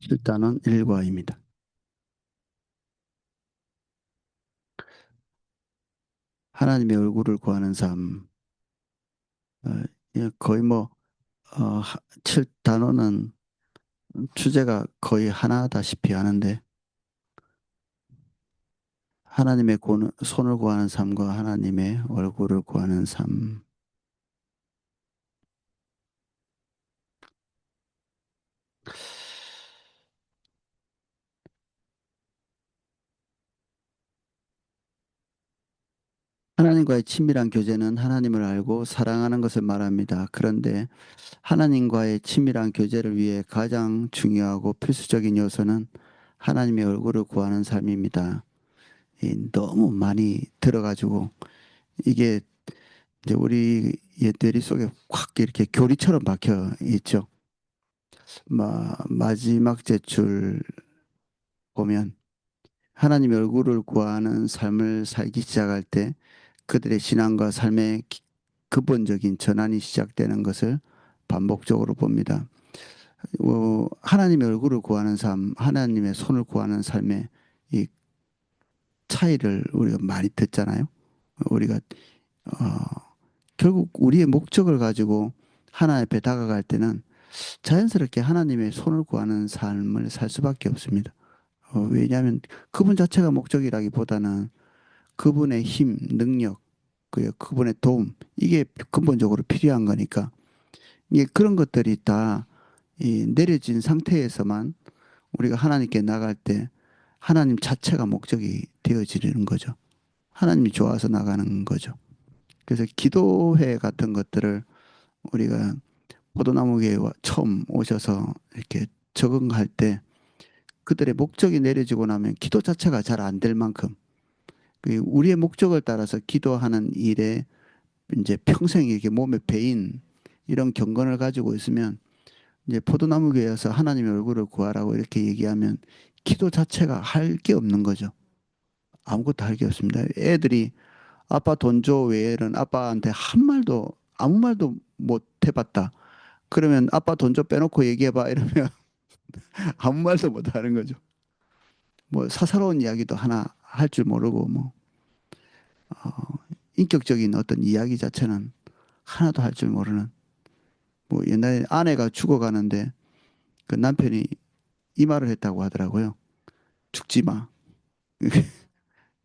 7단원 1과입니다. 하나님의 얼굴을 구하는 삶. 어, 예, 거의 뭐 7단원은 주제가 거의 하나다시피 하는데 하나님의 손을 구하는 삶과 하나님의 얼굴을 구하는 삶. 하나님과의 친밀한 교제는 하나님을 알고 사랑하는 것을 말합니다. 그런데 하나님과의 친밀한 교제를 위해 가장 중요하고 필수적인 요소는 하나님의 얼굴을 구하는 삶입니다. 너무 많이 들어가지고 이게 이제 우리 뇌리 속에 확 이렇게 교리처럼 박혀 있죠. 마지막 제출 보면 하나님의 얼굴을 구하는 삶을 살기 시작할 때 그들의 신앙과 삶의 근본적인 전환이 시작되는 것을 반복적으로 봅니다. 하나님의 얼굴을 구하는 삶, 하나님의 손을 구하는 삶의 이 차이를 우리가 많이 듣잖아요. 우리가 어, 결국 우리의 목적을 가지고 하나님 앞에 다가갈 때는 자연스럽게 하나님의 손을 구하는 삶을 살 수밖에 없습니다. 왜냐하면 그분 자체가 목적이라기보다는 그분의 힘, 능력, 그분의 도움, 이게 근본적으로 필요한 거니까 이게 그런 것들이 다 이 내려진 상태에서만 우리가 하나님께 나갈 때 하나님 자체가 목적이 되어지는 거죠. 하나님이 좋아서 나가는 거죠. 그래서 기도회 같은 것들을 우리가 포도나무교회 처음 오셔서 이렇게 적응할 때 그들의 목적이 내려지고 나면 기도 자체가 잘 안 될 만큼 우리의 목적을 따라서 기도하는 일에 이제 평생 이렇게 몸에 배인 이런 경건을 가지고 있으면 이제 포도나무 교회에서 하나님의 얼굴을 구하라고 이렇게 얘기하면 기도 자체가 할 게 없는 거죠. 아무것도 할 게 없습니다. 애들이 아빠 돈 줘 외에는 아빠한테 한 말도 아무 말도 못 해봤다. 그러면 아빠 돈 줘 빼놓고 얘기해봐 이러면 아무 말도 못 하는 거죠. 뭐 사사로운 이야기도 하나 할 줄 모르고 뭐 인격적인 어떤 이야기 자체는 하나도 할 줄 모르는 뭐 옛날에 아내가 죽어가는데 그 남편이 이 말을 했다고 하더라고요. 죽지 마.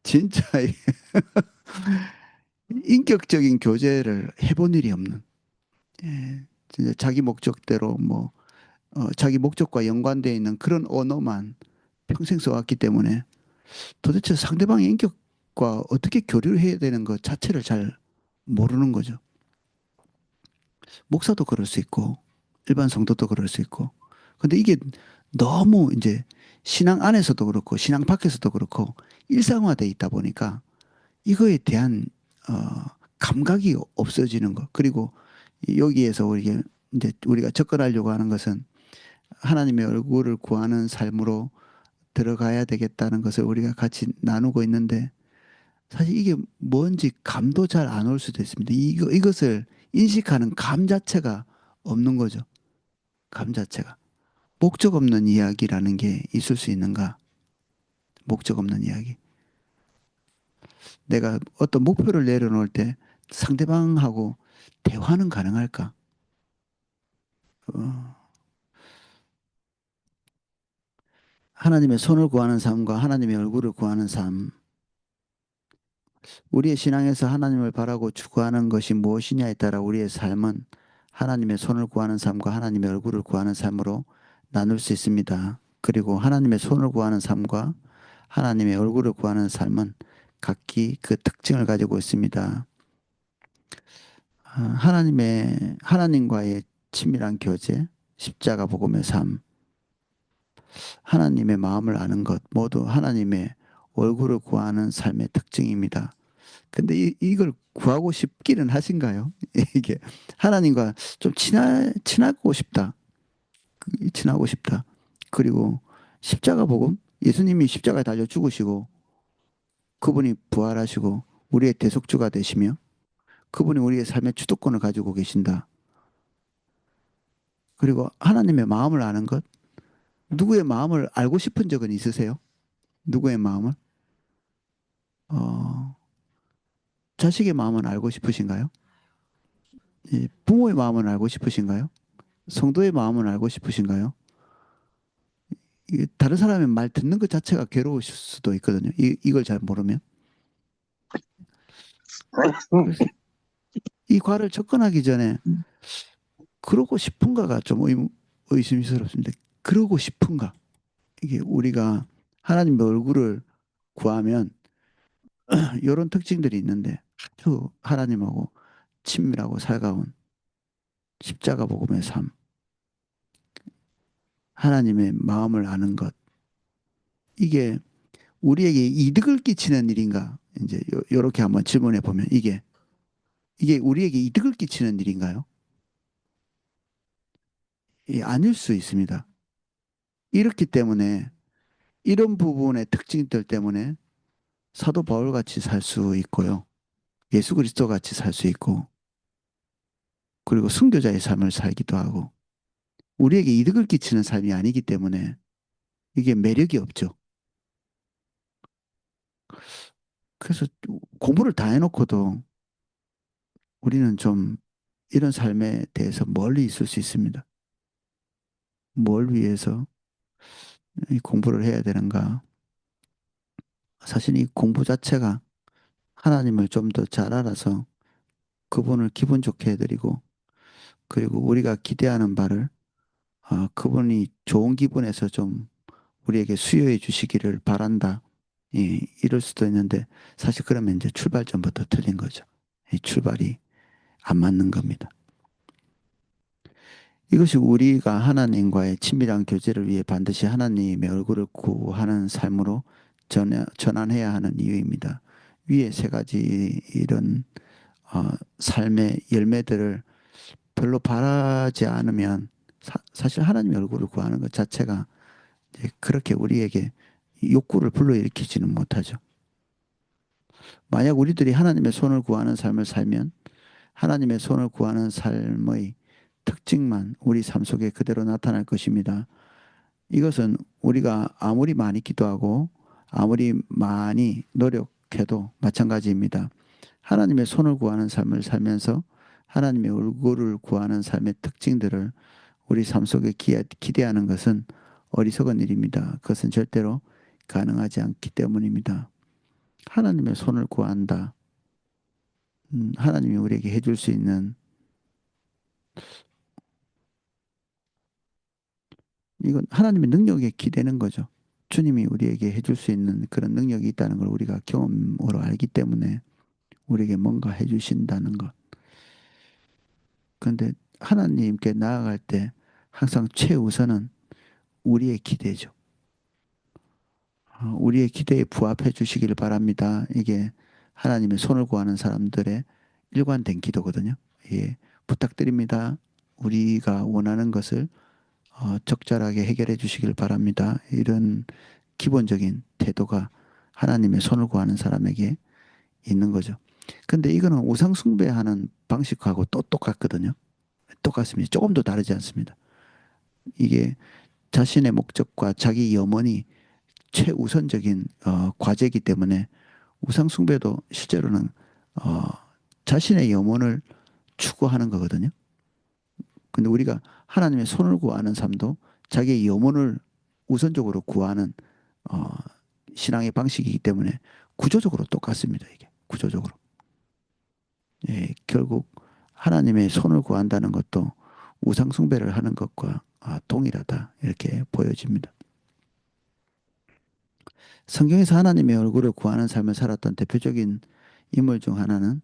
진짜 인격적인 교제를 해본 일이 없는 진짜 자기 목적대로 자기 목적과 연관되어 있는 그런 언어만 평생 써왔기 때문에 도대체 상대방의 인격과 어떻게 교류를 해야 되는 것 자체를 잘 모르는 거죠. 목사도 그럴 수 있고 일반 성도도 그럴 수 있고. 근데 이게 너무 이제 신앙 안에서도 그렇고 신앙 밖에서도 그렇고 일상화돼 있다 보니까 이거에 대한 어, 감각이 없어지는 것. 그리고 여기에서 우리가 이제 우리가 접근하려고 하는 것은 하나님의 얼굴을 구하는 삶으로 들어가야 되겠다는 것을 우리가 같이 나누고 있는데 사실 이게 뭔지 감도 잘 안 올 수도 있습니다. 이것을 인식하는 감 자체가 없는 거죠. 감 자체가. 목적 없는 이야기라는 게 있을 수 있는가? 목적 없는 이야기. 내가 어떤 목표를 내려놓을 때 상대방하고 대화는 가능할까? 어, 하나님의 손을 구하는 삶과 하나님의 얼굴을 구하는 삶. 우리의 신앙에서 하나님을 바라고 추구하는 것이 무엇이냐에 따라 우리의 삶은 하나님의 손을 구하는 삶과 하나님의 얼굴을 구하는 삶으로 나눌 수 있습니다. 그리고 하나님의 손을 구하는 삶과 하나님의 얼굴을 구하는 삶은 각기 그 특징을 가지고 있습니다. 하나님과의 친밀한 교제, 십자가 복음의 삶, 하나님의 마음을 아는 것 모두 하나님의 얼굴을 구하는 삶의 특징입니다. 근데 이걸 구하고 싶기는 하신가요? 이게 하나님과 좀 친하고 싶다. 친하고 싶다. 그리고 십자가 복음, 예수님이 십자가에 달려 죽으시고 그분이 부활하시고 우리의 대속주가 되시며 그분이 우리의 삶의 주도권을 가지고 계신다. 그리고 하나님의 마음을 아는 것, 누구의 마음을 알고 싶은 적은 있으세요? 누구의 마음을? 어, 자식의 마음은 알고 싶으신가요? 예, 부모의 마음은 알고 싶으신가요? 성도의 마음은 알고 싶으신가요? 이게 다른 사람의 말 듣는 것 자체가 괴로우실 수도 있거든요. 이걸 잘 모르면. 그래서 이 과를 접근하기 전에 그러고 싶은가가 좀 의심스럽습니다. 그러고 싶은가? 이게 우리가 하나님의 얼굴을 구하면 이런 특징들이 있는데 아주 하나님하고 친밀하고 살가운 십자가 복음의 삶, 하나님의 마음을 아는 것, 이게 우리에게 이득을 끼치는 일인가? 이제 요렇게 한번 질문해 보면 이게 우리에게 이득을 끼치는 일인가요? 아닐 수 있습니다. 이렇기 때문에 이런 부분의 특징들 때문에 사도 바울 같이 살 수 있고요. 예수 그리스도 같이 살 수 있고 그리고 순교자의 삶을 살기도 하고 우리에게 이득을 끼치는 삶이 아니기 때문에 이게 매력이 없죠. 그래서 공부를 다 해놓고도 우리는 좀 이런 삶에 대해서 멀리 있을 수 있습니다. 뭘 위해서 이 공부를 해야 되는가? 사실 이 공부 자체가 하나님을 좀 더 잘 알아서 그분을 기분 좋게 해드리고 그리고 우리가 기대하는 바를 그분이 좋은 기분에서 좀 우리에게 수여해 주시기를 바란다. 이럴 수도 있는데 사실 그러면 이제 출발점부터 틀린 거죠. 이 출발이 안 맞는 겁니다. 이것이 우리가 하나님과의 친밀한 교제를 위해 반드시 하나님의 얼굴을 구하는 삶으로 전환해야 하는 이유입니다. 위에 세 가지 이런 삶의 열매들을 별로 바라지 않으면 사실 하나님의 얼굴을 구하는 것 자체가 이제 그렇게 우리에게 욕구를 불러일으키지는 못하죠. 만약 우리들이 하나님의 손을 구하는 삶을 살면 하나님의 손을 구하는 삶의 특징만 우리 삶 속에 그대로 나타날 것입니다. 이것은 우리가 아무리 많이 기도하고 아무리 많이 노력해도 마찬가지입니다. 하나님의 손을 구하는 삶을 살면서 하나님의 얼굴을 구하는 삶의 특징들을 우리 삶 속에 기대하는 것은 어리석은 일입니다. 그것은 절대로 가능하지 않기 때문입니다. 하나님의 손을 구한다. 하나님이 우리에게 해줄 수 있는 이건 하나님의 능력에 기대는 거죠. 주님이 우리에게 해줄 수 있는 그런 능력이 있다는 걸 우리가 경험으로 알기 때문에 우리에게 뭔가 해주신다는 것. 그런데 하나님께 나아갈 때 항상 최우선은 우리의 기대죠. 우리의 기대에 부합해 주시기를 바랍니다. 이게 하나님의 손을 구하는 사람들의 일관된 기도거든요. 예, 부탁드립니다. 우리가 원하는 것을 적절하게 해결해 주시길 바랍니다. 이런 기본적인 태도가 하나님의 손을 구하는 사람에게 있는 거죠. 근데 이거는 우상 숭배하는 방식하고 또 똑같거든요. 똑같습니다. 조금도 다르지 않습니다. 이게 자신의 목적과 자기 염원이 최우선적인 과제이기 때문에 우상 숭배도 실제로는 어, 자신의 염원을 추구하는 거거든요. 근데 우리가 하나님의 손을 구하는 삶도 자기의 염원을 우선적으로 구하는 어, 신앙의 방식이기 때문에 구조적으로 똑같습니다. 이게 구조적으로. 예, 결국 하나님의 손을 구한다는 것도 우상 숭배를 하는 것과 동일하다 이렇게 보여집니다. 성경에서 하나님의 얼굴을 구하는 삶을 살았던 대표적인 인물 중 하나는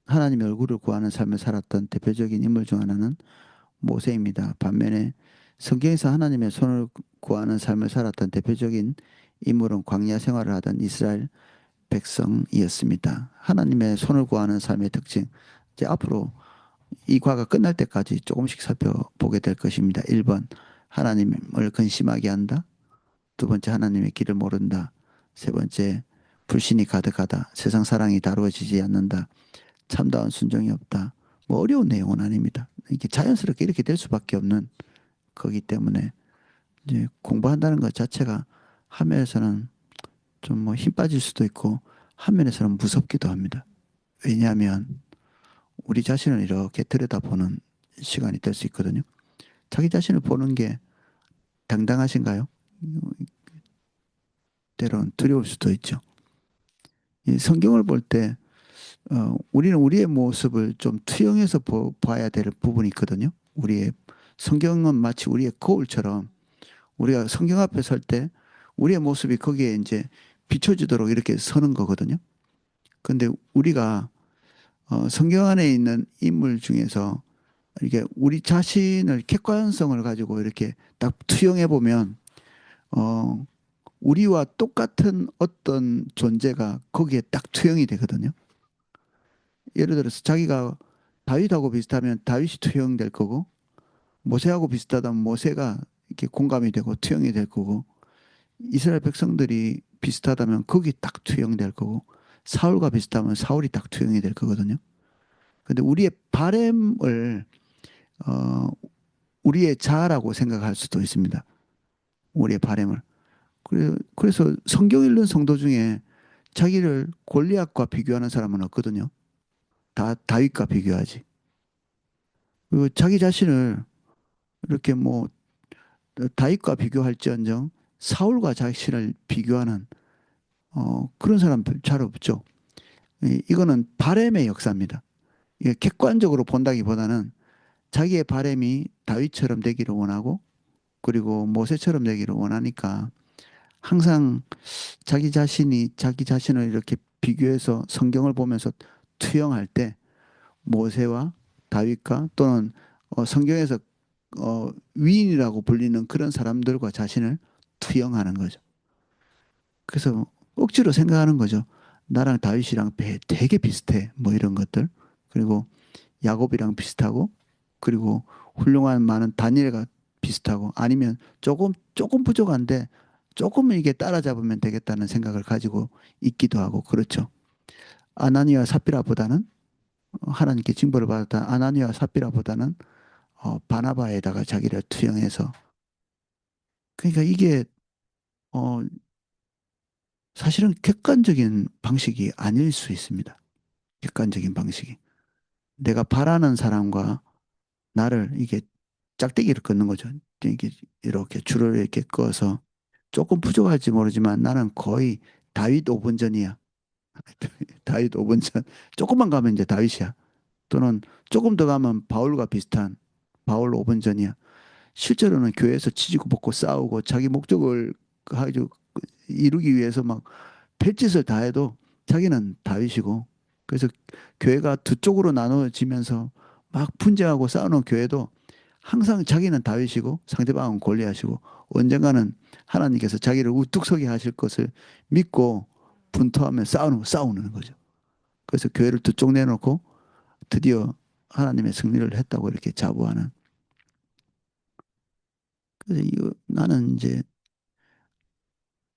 하나님의 얼굴을 구하는 삶을 살았던 대표적인 인물 중 하나는 모세입니다. 반면에 성경에서 하나님의 손을 구하는 삶을 살았던 대표적인 인물은 광야 생활을 하던 이스라엘 백성이었습니다. 하나님의 손을 구하는 삶의 특징. 이제 앞으로 이 과가 끝날 때까지 조금씩 살펴보게 될 것입니다. 1번, 하나님을 근심하게 한다. 두 번째, 하나님의 길을 모른다. 세 번째, 불신이 가득하다. 세상 사랑이 다루어지지 않는다. 참다운 순종이 없다. 뭐 어려운 내용은 아닙니다. 이게 자연스럽게 이렇게 될 수밖에 없는 거기 때문에 이제 공부한다는 것 자체가 한 면에서는 좀 뭐 힘 빠질 수도 있고 한 면에서는 무섭기도 합니다. 왜냐하면 우리 자신을 이렇게 들여다보는 시간이 될 수 있거든요. 자기 자신을 보는 게 당당하신가요? 때로는 두려울 수도 있죠. 이 성경을 볼 때, 우리는 우리의 모습을 좀 투영해서 봐야 될 부분이 있거든요. 우리의 성경은 마치 우리의 거울처럼 우리가 성경 앞에 설 때 우리의 모습이 거기에 이제 비춰지도록 이렇게 서는 거거든요. 근데 우리가 성경 안에 있는 인물 중에서 이게 우리 자신을 객관성을 가지고 이렇게 딱 투영해 보면 어, 우리와 똑같은 어떤 존재가 거기에 딱 투영이 되거든요. 예를 들어서 자기가 다윗하고 비슷하면 다윗이 투영될 거고 모세하고 비슷하다면 모세가 이렇게 공감이 되고 투영이 될 거고 이스라엘 백성들이 비슷하다면 거기 딱 투영될 거고 사울과 비슷하면 사울이 딱 투영이 될 거거든요. 근데 우리의 바램을 어, 우리의 자아라고 생각할 수도 있습니다. 우리의 바램을. 그래서 성경 읽는 성도 중에 자기를 골리앗과 비교하는 사람은 없거든요. 다 다윗과 비교하지. 그리고 자기 자신을 이렇게 뭐 다윗과 비교할지언정 사울과 자신을 비교하는 그런 사람 잘 없죠. 이거는 바램의 역사입니다. 이게 객관적으로 본다기보다는 자기의 바램이 다윗처럼 되기를 원하고 그리고 모세처럼 되기를 원하니까 항상 자기 자신이 자기 자신을 이렇게 비교해서 성경을 보면서 투영할 때 모세와 다윗과 또는 성경에서 위인이라고 불리는 그런 사람들과 자신을 투영하는 거죠. 그래서 억지로 생각하는 거죠. 나랑 다윗이랑 되게 비슷해. 뭐 이런 것들. 그리고 야곱이랑 비슷하고 그리고 훌륭한 많은 다니엘과 비슷하고 아니면 조금 부족한데 조금은 이게 따라잡으면 되겠다는 생각을 가지고 있기도 하고 그렇죠. 아나니아 삽비라보다는 하나님께 징벌을 받았다. 아나니아 삽비라보다는 바나바에다가 자기를 투영해서 그러니까 이게 어, 사실은 객관적인 방식이 아닐 수 있습니다. 객관적인 방식이. 내가 바라는 사람과 나를 이게 짝대기를 긋는 거죠. 이게 이렇게 줄을 이렇게 꺼서 조금 부족할지 모르지만 나는 거의 다윗 5분 전이야. 다윗 5분 전. 조금만 가면 이제 다윗이야. 또는 조금 더 가면 바울과 비슷한 바울 5분 전이야. 실제로는 교회에서 치지고 볶고 싸우고 자기 목적을 아주 이루기 위해서 막 별짓을 다 해도 자기는 다윗이고 그래서 교회가 두 쪽으로 나눠지면서 막 분쟁하고 싸우는 교회도 항상 자기는 다윗이고 상대방은 골리앗이고 언젠가는 하나님께서 자기를 우뚝 서게 하실 것을 믿고 분투하며 싸우는 거죠. 그래서 교회를 두 쪽 내놓고 드디어 하나님의 승리를 했다고 이렇게 자부하는. 그래서 나는 이제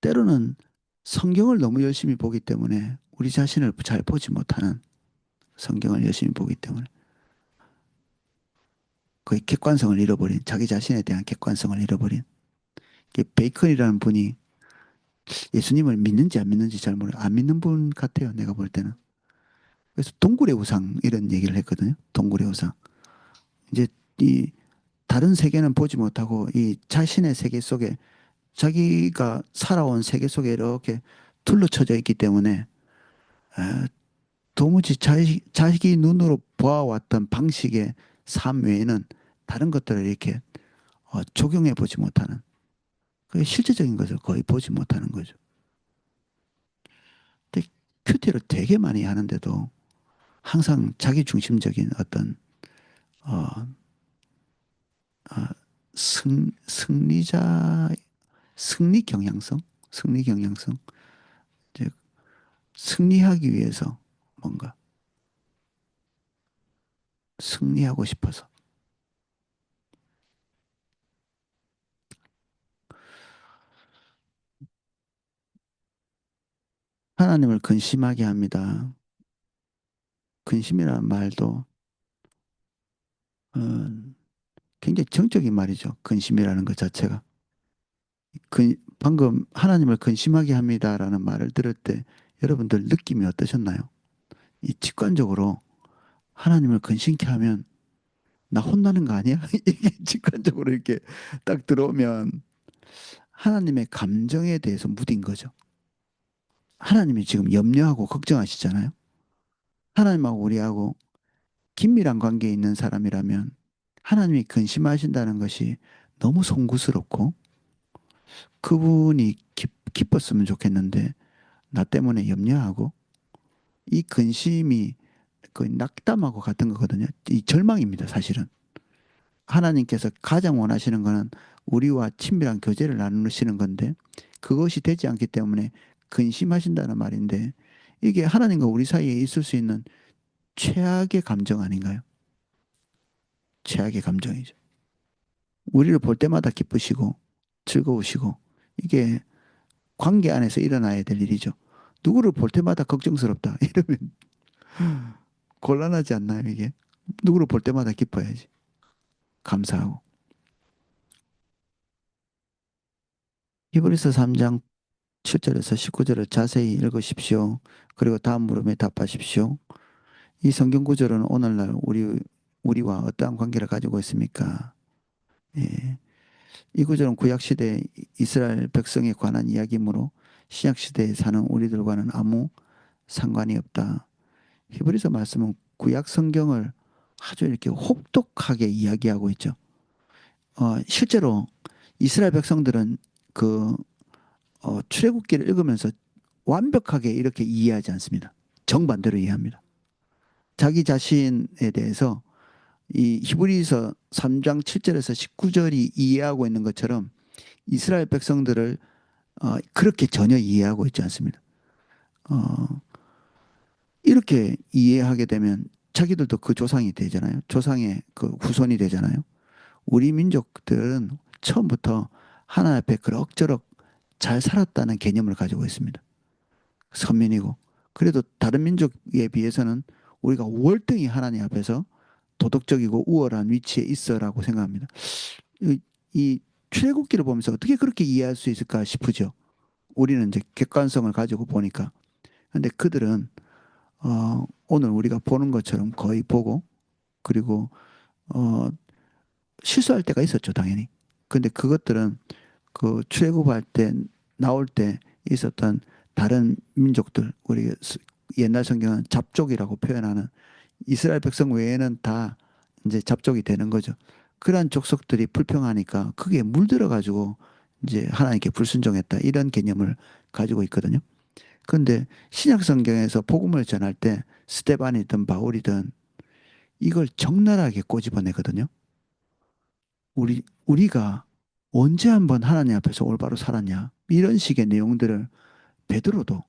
때로는 성경을 너무 열심히 보기 때문에 우리 자신을 잘 보지 못하는 성경을 열심히 보기 때문에 거의 객관성을 잃어버린 자기 자신에 대한 객관성을 잃어버린 베이컨이라는 분이 예수님을 믿는지 안 믿는지 잘 모르 안 믿는 분 같아요. 내가 볼 때는. 그래서 동굴의 우상 이런 얘기를 했거든요. 동굴의 우상. 이제 이 다른 세계는 보지 못하고 이 자신의 세계 속에 자기가 살아온 세계 속에 이렇게 둘러쳐져 있기 때문에 아, 도무지 자기 눈으로 보아왔던 방식의 삶 외에는 다른 것들을 이렇게 적용해 보지 못하는 그 실제적인 것을 거의 보지 못하는 거죠. 근데 큐티를 되게 많이 하는데도 항상 자기 중심적인 어떤 어, 어, 승리자 승리 경향성 승리 경향성 이제 승리하기 위해서 뭔가 승리하고 싶어서 하나님을 근심하게 합니다. 근심이라는 말도 어, 굉장히 정적인 말이죠. 근심이라는 것 자체가. 방금 하나님을 근심하게 합니다라는 말을 들을 때 여러분들 느낌이 어떠셨나요? 이 직관적으로 하나님을 근심케 하면 나 혼나는 거 아니야? 이게 직관적으로 이렇게 딱 들어오면 하나님의 감정에 대해서 무딘 거죠. 하나님이 지금 염려하고 걱정하시잖아요. 하나님하고 우리하고 긴밀한 관계에 있는 사람이라면 하나님이 근심하신다는 것이 너무 송구스럽고 그분이 기뻤으면 좋겠는데 나 때문에 염려하고 이 근심이 거의 낙담하고 같은 거거든요. 이 절망입니다, 사실은. 하나님께서 가장 원하시는 것은 우리와 친밀한 교제를 나누시는 건데 그것이 되지 않기 때문에 근심하신다는 말인데 이게 하나님과 우리 사이에 있을 수 있는 최악의 감정 아닌가요? 최악의 감정이죠. 우리를 볼 때마다 기쁘시고 즐거우시고 이게 관계 안에서 일어나야 될 일이죠. 누구를 볼 때마다 걱정스럽다. 이러면 곤란하지 않나요, 이게? 누구를 볼 때마다 기뻐야지. 감사하고. 히브리서 3장 7절에서 19절을 자세히 읽으십시오. 그리고 다음 물음에 답하십시오. 이 성경 구절은 오늘날 우리와 어떠한 관계를 가지고 있습니까? 예. 이 구절은 구약 시대 이스라엘 백성에 관한 이야기이므로 신약 시대에 사는 우리들과는 아무 상관이 없다. 히브리서 말씀은 구약 성경을 아주 이렇게 혹독하게 이야기하고 있죠. 실제로 이스라엘 백성들은 그 출애굽기를 읽으면서 완벽하게 이렇게 이해하지 않습니다. 정반대로 이해합니다. 자기 자신에 대해서 이 히브리서 3장 7절에서 19절이 이해하고 있는 것처럼 이스라엘 백성들을 그렇게 전혀 이해하고 있지 않습니다. 어, 이렇게 이해하게 되면 자기들도 그 조상이 되잖아요. 조상의 그 후손이 되잖아요. 우리 민족들은 처음부터 하나님 앞에 그럭저럭 잘 살았다는 개념을 가지고 있습니다. 선민이고. 그래도 다른 민족에 비해서는 우리가 월등히 하나님 앞에서 도덕적이고 우월한 위치에 있어라고 생각합니다. 이 출애굽기를 보면서 어떻게 그렇게 이해할 수 있을까 싶으죠. 우리는 이제 객관성을 가지고 보니까. 근데 그들은 오늘 우리가 보는 것처럼 거의 보고 그리고 어, 실수할 때가 있었죠, 당연히. 근데 그것들은 그 출애굽할 때 나올 때 있었던 다른 민족들, 우리 옛날 성경은 잡족이라고 표현하는 이스라엘 백성 외에는 다 이제 잡족이 되는 거죠. 그러한 족속들이 불평하니까 크게 물들어 가지고 이제 하나님께 불순종했다 이런 개념을 가지고 있거든요. 그런데 신약 성경에서 복음을 전할 때 스테반이든 바울이든 이걸 적나라하게 꼬집어내거든요. 우리가 언제 한번 하나님 앞에서 올바로 살았냐? 이런 식의 내용들을 베드로도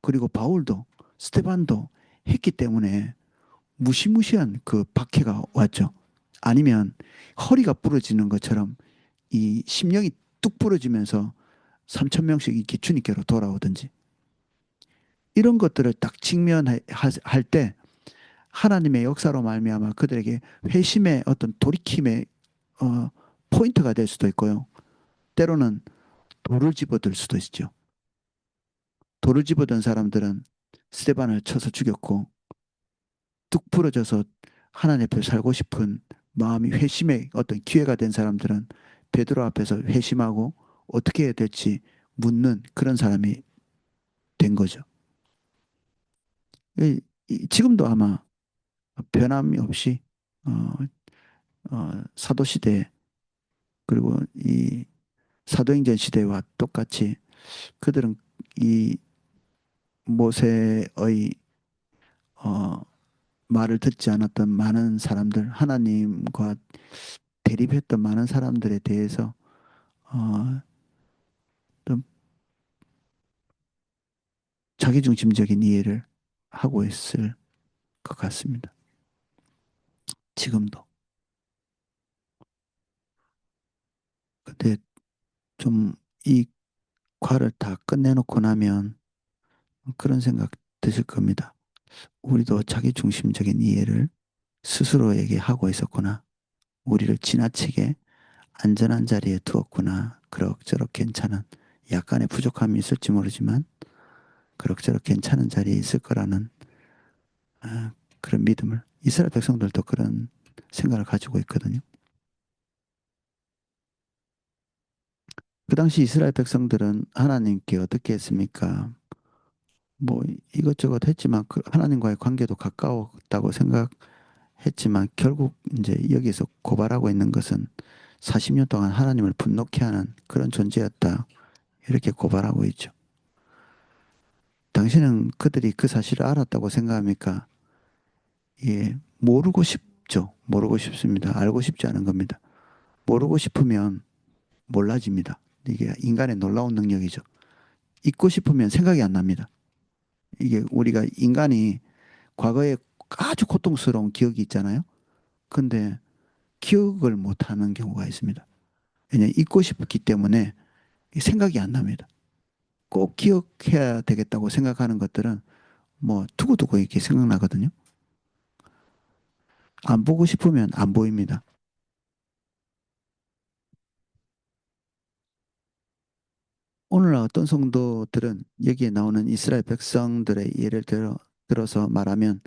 그리고 바울도 스테반도 했기 때문에 무시무시한 그 박해가 왔죠. 아니면 허리가 부러지는 것처럼 이 심령이 뚝 부러지면서 3천 명씩 이렇게 주님께로 돌아오든지 이런 것들을 딱 직면할 때 하나님의 역사로 말미암아 그들에게 회심의 어떤 돌이킴의 어, 포인트가 될 수도 있고요. 때로는 돌을 집어들 수도 있죠. 돌을 집어든 사람들은 스테반을 쳐서 죽였고 뚝 부러져서 하나님 앞에 살고 싶은 마음이 회심의 어떤 기회가 된 사람들은 베드로 앞에서 회심하고 어떻게 해야 될지 묻는 그런 사람이 된 거죠. 지금도 아마 변함이 없이 어, 사도 시대 그리고 이 사도행전 시대와 똑같이 그들은 이 모세의 어, 말을 듣지 않았던 많은 사람들, 하나님과 대립했던 많은 사람들에 대해서 어, 좀 자기중심적인 이해를 하고 있을 것 같습니다. 지금도. 근데 좀 이 과를 다 끝내놓고 나면 그런 생각 드실 겁니다. 우리도 자기중심적인 이해를 스스로에게 하고 있었구나. 우리를 지나치게 안전한 자리에 두었구나. 그럭저럭 괜찮은 약간의 부족함이 있을지 모르지만 그럭저럭 괜찮은 자리에 있을 거라는 그런 믿음을 이스라엘 백성들도 그런 생각을 가지고 있거든요. 그 당시 이스라엘 백성들은 하나님께 어떻게 했습니까? 뭐 이것저것 했지만 그 하나님과의 관계도 가까웠다고 생각했지만 결국 이제 여기서 고발하고 있는 것은 40년 동안 하나님을 분노케 하는 그런 존재였다. 이렇게 고발하고 있죠. 당신은 그들이 그 사실을 알았다고 생각합니까? 예, 모르고 싶죠. 모르고 싶습니다. 알고 싶지 않은 겁니다. 모르고 싶으면 몰라집니다. 이게 인간의 놀라운 능력이죠. 잊고 싶으면 생각이 안 납니다. 이게 우리가 인간이 과거에 아주 고통스러운 기억이 있잖아요. 근데 기억을 못 하는 경우가 있습니다. 왜냐 잊고 싶기 때문에 생각이 안 납니다. 꼭 기억해야 되겠다고 생각하는 것들은 뭐 두고두고 이렇게 생각나거든요. 안 보고 싶으면 안 보입니다. 오늘날 어떤 성도들은 여기에 나오는 이스라엘 백성들의 예를 들어서 말하면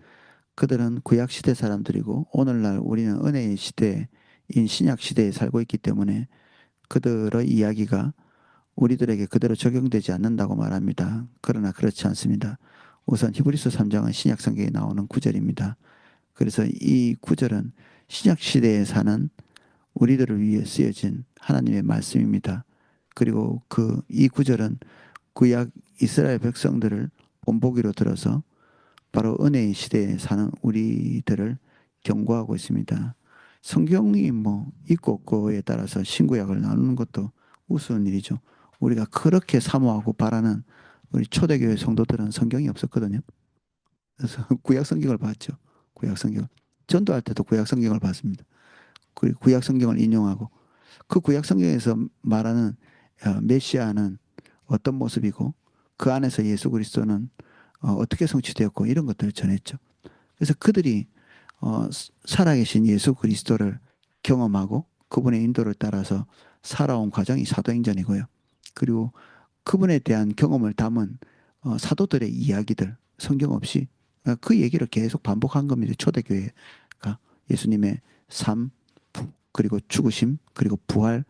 그들은 구약 시대 사람들이고 오늘날 우리는 은혜의 시대인 신약 시대에 살고 있기 때문에 그들의 이야기가 우리들에게 그대로 적용되지 않는다고 말합니다. 그러나 그렇지 않습니다. 우선 히브리서 3장은 신약 성경에 나오는 구절입니다. 그래서 이 구절은 신약 시대에 사는 우리들을 위해 쓰여진 하나님의 말씀입니다. 그리고 이 구절은 구약 이스라엘 백성들을 본보기로 들어서 바로 은혜의 시대에 사는 우리들을 경고하고 있습니다. 성경이 뭐 있고 없고에 따라서 신구약을 나누는 것도 우스운 일이죠. 우리가 그렇게 사모하고 바라는 우리 초대교회 성도들은 성경이 없었거든요. 그래서 구약 성경을 봤죠. 구약 성경. 전도할 때도 구약 성경을 봤습니다. 그리고 구약 성경을 인용하고 그 구약 성경에서 말하는 메시아는 어떤 모습이고 그 안에서 예수 그리스도는 어떻게 성취되었고 이런 것들을 전했죠. 그래서 그들이 살아계신 예수 그리스도를 경험하고 그분의 인도를 따라서 살아온 과정이 사도행전이고요. 그리고 그분에 대한 경험을 담은 사도들의 이야기들, 성경 없이 그 얘기를 계속 반복한 겁니다. 초대교회가 예수님의 삶, 그리고 죽으심, 그리고 부활,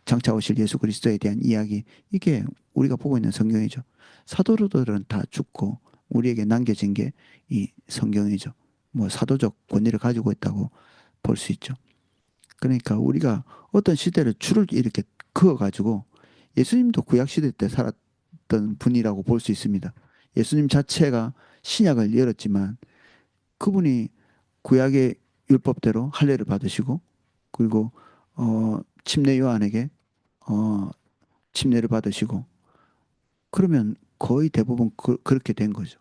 장차 오실 예수 그리스도에 대한 이야기, 이게 우리가 보고 있는 성경이죠. 사도들은 다 죽고 우리에게 남겨진 게 이 성경이죠. 뭐 사도적 권위를 가지고 있다고 볼 수 있죠. 그러니까 우리가 어떤 시대를 줄을 이렇게 그어가지고 예수님도 구약 시대 때 살았던 분이라고 볼 수 있습니다. 예수님 자체가 신약을 열었지만 그분이 구약의 율법대로 할례를 받으시고 그리고 침례 요한에게 어, 침례를 받으시고 그러면 거의 대부분 그렇게 된 거죠.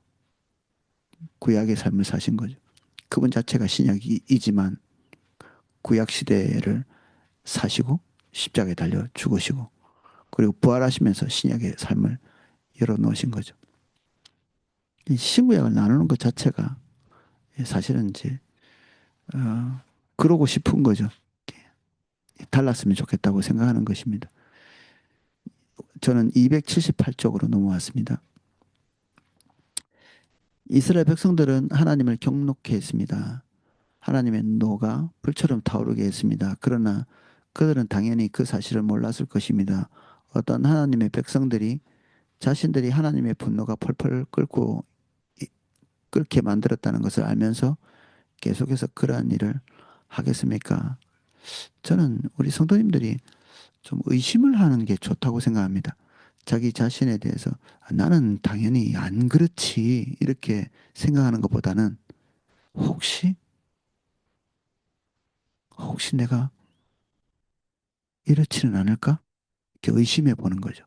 구약의 삶을 사신 거죠. 그분 자체가 신약이지만 구약 시대를 사시고 십자가에 달려 죽으시고 그리고 부활하시면서 신약의 삶을 열어놓으신 거죠. 이 신구약을 나누는 것 자체가 사실은 이제 그러고 싶은 거죠. 달랐으면 좋겠다고 생각하는 것입니다. 저는 278쪽으로 넘어왔습니다. 이스라엘 백성들은 하나님을 경노케 했습니다. 하나님의 노가 불처럼 타오르게 했습니다. 그러나 그들은 당연히 그 사실을 몰랐을 것입니다. 어떤 하나님의 백성들이 자신들이 하나님의 분노가 펄펄 끓게 만들었다는 것을 알면서 계속해서 그러한 일을 하겠습니까? 저는 우리 성도님들이 좀 의심을 하는 게 좋다고 생각합니다. 자기 자신에 대해서 나는 당연히 안 그렇지 이렇게 생각하는 것보다는 혹시 내가 이렇지는 않을까? 이렇게 의심해 보는 거죠.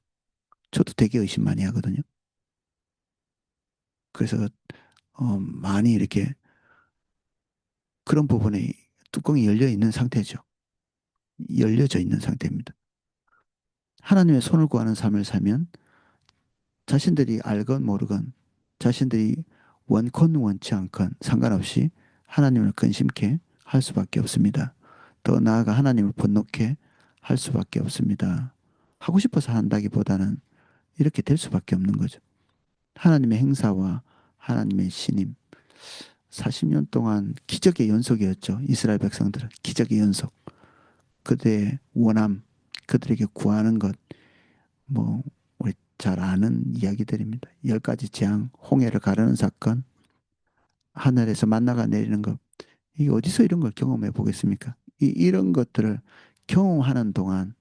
저도 되게 의심 많이 하거든요. 그래서 많이 이렇게 그런 부분에 뚜껑이 열려 있는 상태죠. 열려져 있는 상태입니다. 하나님의 손을 구하는 삶을 살면 자신들이 알건 모르건 자신들이 원컨 원치 않건 상관없이 하나님을 근심케 할 수밖에 없습니다. 더 나아가 하나님을 분노케 할 수밖에 없습니다. 하고 싶어서 한다기보다는 이렇게 될 수밖에 없는 거죠. 하나님의 행사와 하나님의 신임. 40년 동안 기적의 연속이었죠. 이스라엘 백성들은 기적의 연속. 그들의 원함, 그들에게 구하는 것, 뭐 우리 잘 아는 이야기들입니다. 열 가지 재앙, 홍해를 가르는 사건, 하늘에서 만나가 내리는 것. 이게 어디서 이런 걸 경험해 보겠습니까? 이런 것들을 경험하는 동안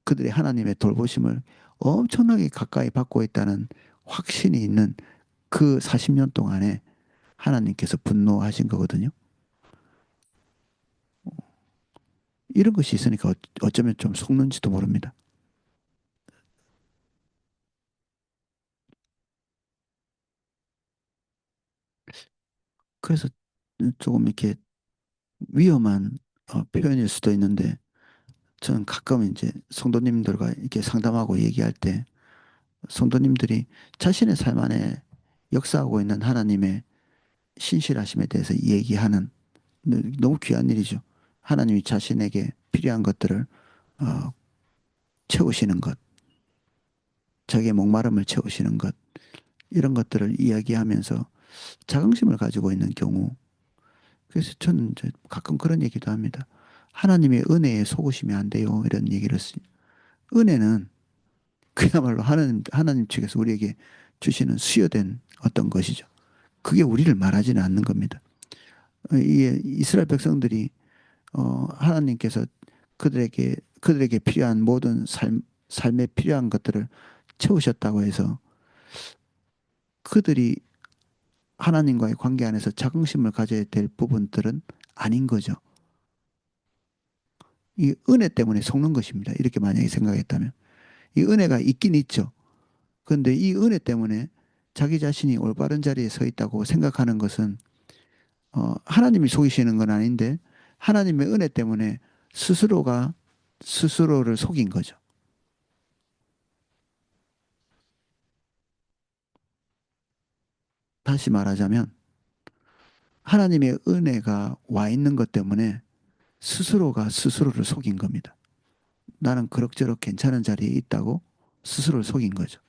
그들이 하나님의 돌보심을 엄청나게 가까이 받고 있다는 확신이 있는 그 40년 동안에 하나님께서 분노하신 거거든요. 이런 것이 있으니까 어쩌면 좀 속는지도 모릅니다. 그래서 조금 이렇게 위험한 표현일 수도 있는데 저는 가끔 이제 성도님들과 이렇게 상담하고 얘기할 때 성도님들이 자신의 삶 안에 역사하고 있는 하나님의 신실하심에 대해서 얘기하는 너무 귀한 일이죠. 하나님이 자신에게 필요한 것들을 어, 채우시는 것, 자기의 목마름을 채우시는 것, 이런 것들을 이야기하면서 자긍심을 가지고 있는 경우, 그래서 저는 이제 가끔 그런 얘기도 합니다. 하나님의 은혜에 속으시면 안 돼요. 이런 얘기를 했어요. 은혜는 그야말로 하나님 측에서 우리에게 주시는 수여된 어떤 것이죠. 그게 우리를 말하지는 않는 겁니다. 이 이스라엘 백성들이 하나님께서 그들에게 필요한 모든 삶에 필요한 것들을 채우셨다고 해서 그들이 하나님과의 관계 안에서 자긍심을 가져야 될 부분들은 아닌 거죠. 이 은혜 때문에 속는 것입니다. 이렇게 만약에 생각했다면. 이 은혜가 있긴 있죠. 그런데 이 은혜 때문에 자기 자신이 올바른 자리에 서 있다고 생각하는 것은 하나님이 속이시는 건 아닌데 하나님의 은혜 때문에 스스로가 스스로를 속인 거죠. 다시 말하자면 하나님의 은혜가 와 있는 것 때문에 스스로가 스스로를 속인 겁니다. 나는 그럭저럭 괜찮은 자리에 있다고 스스로를 속인 거죠.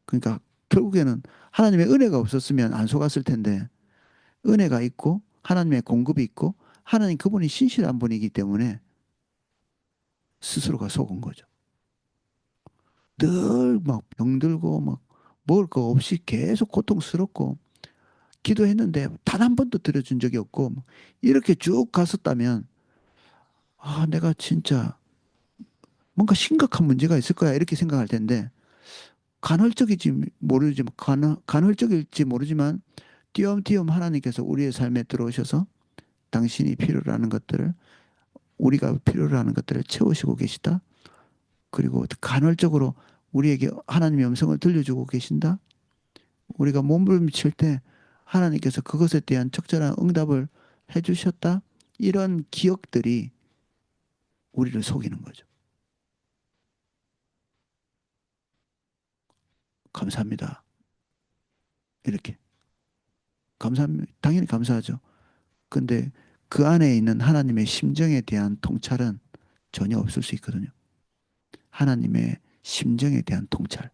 그러니까 결국에는 하나님의 은혜가 없었으면 안 속았을 텐데 은혜가 있고 하나님의 공급이 있고 하나님 그분이 신실한 분이기 때문에 스스로가 속은 거죠. 늘 막 병들고 막 먹을 거 없이 계속 고통스럽고 기도했는데 단 한 번도 들어준 적이 없고 이렇게 쭉 갔었다면 내가 진짜 뭔가 심각한 문제가 있을 거야 이렇게 생각할 텐데 간헐적일지 모르지만 띄엄띄엄 하나님께서 우리의 삶에 들어오셔서 당신이 필요로 하는 것들을 우리가 필요로 하는 것들을 채우시고 계시다. 그리고 간헐적으로 우리에게 하나님의 음성을 들려주고 계신다. 우리가 몸부림칠 때 하나님께서 그것에 대한 적절한 응답을 해주셨다. 이런 기억들이 우리를 속이는 거죠. 감사합니다. 이렇게. 감사합니다. 당연히 감사하죠. 근데 그 안에 있는 하나님의 심정에 대한 통찰은 전혀 없을 수 있거든요. 하나님의 심정에 대한 통찰.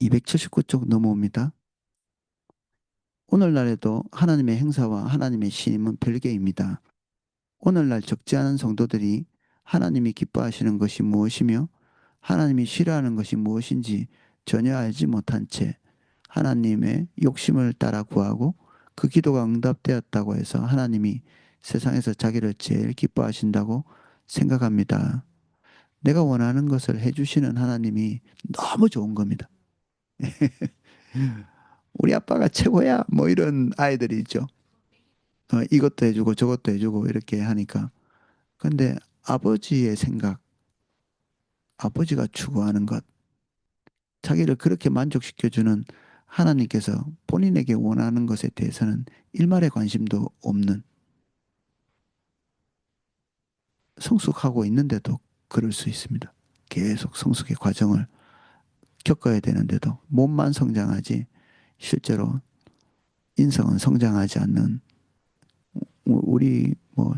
279쪽 넘어옵니다. 오늘날에도 하나님의 행사와 하나님의 신임은 별개입니다. 오늘날 적지 않은 성도들이 하나님이 기뻐하시는 것이 무엇이며 하나님이 싫어하는 것이 무엇인지 전혀 알지 못한 채 하나님의 욕심을 따라 구하고 그 기도가 응답되었다고 해서 하나님이 세상에서 자기를 제일 기뻐하신다고 생각합니다. 내가 원하는 것을 해주시는 하나님이 너무 좋은 겁니다. 우리 아빠가 최고야. 뭐 이런 아이들이 있죠. 이것도 해주고 저것도 해주고 이렇게 하니까. 근데 아버지의 생각, 아버지가 추구하는 것, 자기를 그렇게 만족시켜주는 하나님께서 본인에게 원하는 것에 대해서는 일말의 관심도 없는 성숙하고 있는데도 그럴 수 있습니다. 계속 성숙의 과정을 겪어야 되는데도 몸만 성장하지 실제로 인성은 성장하지 않는 우리 뭐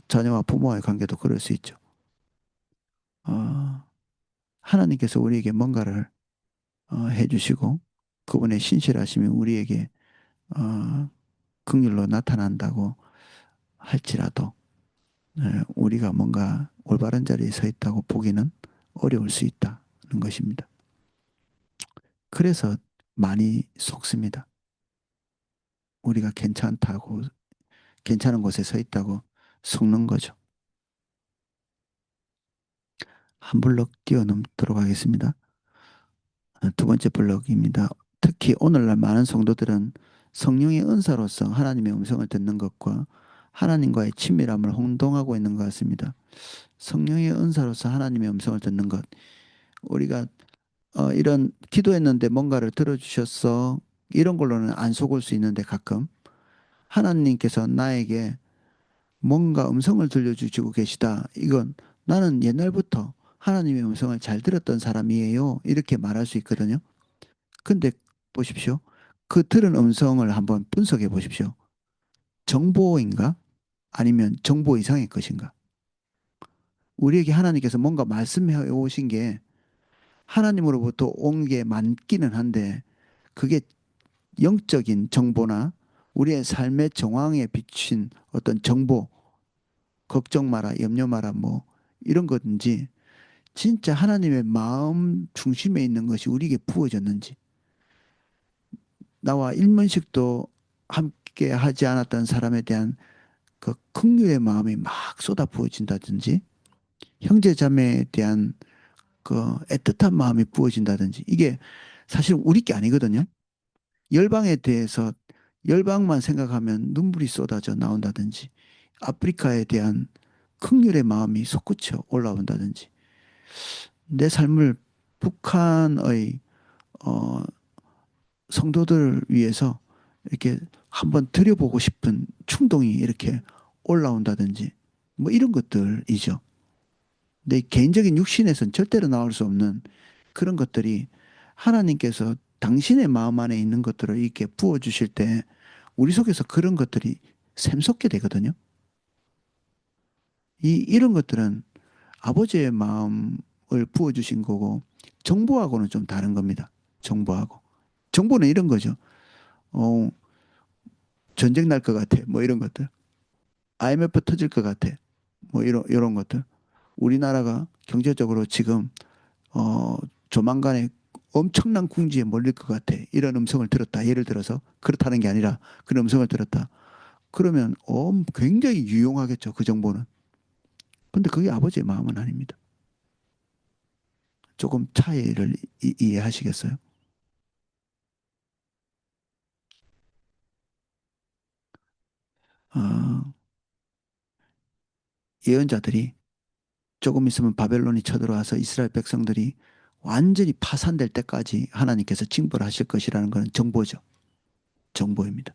자녀와 부모와의 관계도 그럴 수 있죠. 어, 하나님께서 우리에게 뭔가를 해주시고 그분의 신실하심이 우리에게 어, 긍휼로 나타난다고 할지라도 우리가 뭔가 올바른 자리에 서 있다고 보기는 어려울 수 있다는 것입니다. 그래서 많이 속습니다. 우리가 괜찮다고 괜찮은 곳에 서 있다고 속는 거죠. 한 블럭 뛰어넘도록 하겠습니다. 두 번째 블럭입니다. 특히 오늘날 많은 성도들은 성령의 은사로서 하나님의 음성을 듣는 것과 하나님과의 친밀함을 혼동하고 있는 것 같습니다. 성령의 은사로서 하나님의 음성을 듣는 것. 우리가 이런 기도했는데 뭔가를 들어주셨어. 이런 걸로는 안 속을 수 있는데 가끔 하나님께서 나에게 뭔가 음성을 들려주시고 계시다. 이건 나는 옛날부터 하나님의 음성을 잘 들었던 사람이에요. 이렇게 말할 수 있거든요. 근데 보십시오. 그 들은 음성을 한번 분석해 보십시오. 정보인가? 아니면 정보 이상의 것인가? 우리에게 하나님께서 뭔가 말씀해 오신 게 하나님으로부터 온 게 많기는 한데 그게 영적인 정보나 우리의 삶의 정황에 비친 어떤 정보, 걱정 마라, 염려 마라, 뭐 이런 건지 진짜 하나님의 마음 중심에 있는 것이 우리에게 부어졌는지 나와 일면식도 함께 하지 않았던 사람에 대한 그 긍휼의 마음이 막 쏟아 부어진다든지 형제 자매에 대한 그 애틋한 마음이 부어진다든지 이게 사실 우리 게 아니거든요. 열방에 대해서 열방만 생각하면 눈물이 쏟아져 나온다든지 아프리카에 대한 긍휼의 마음이 솟구쳐 올라온다든지 내 삶을 북한의 어, 성도들을 위해서 이렇게 한번 들여보고 싶은 충동이 이렇게 올라온다든지 뭐 이런 것들이죠. 내 개인적인 육신에선 절대로 나올 수 없는 그런 것들이 하나님께서 당신의 마음 안에 있는 것들을 이렇게 부어주실 때 우리 속에서 그런 것들이 샘솟게 되거든요. 이런 것들은 아버지의 마음을 부어주신 거고 정보하고는 좀 다른 겁니다. 정보하고. 정보는 이런 거죠. 어, 전쟁 날 것 같아. 뭐 이런 것들. IMF 터질 것 같아. 뭐 이런 것들. 우리나라가 경제적으로 지금 어, 조만간에 엄청난 궁지에 몰릴 것 같아. 이런 음성을 들었다. 예를 들어서 그렇다는 게 아니라 그런 음성을 들었다. 그러면 굉장히 유용하겠죠. 그 정보는. 근데 그게 아버지의 마음은 아닙니다. 조금 차이를 이해하시겠어요? 어, 예언자들이 조금 있으면 바벨론이 쳐들어와서 이스라엘 백성들이 완전히 파산될 때까지 하나님께서 징벌하실 것이라는 것은 정보죠. 정보입니다.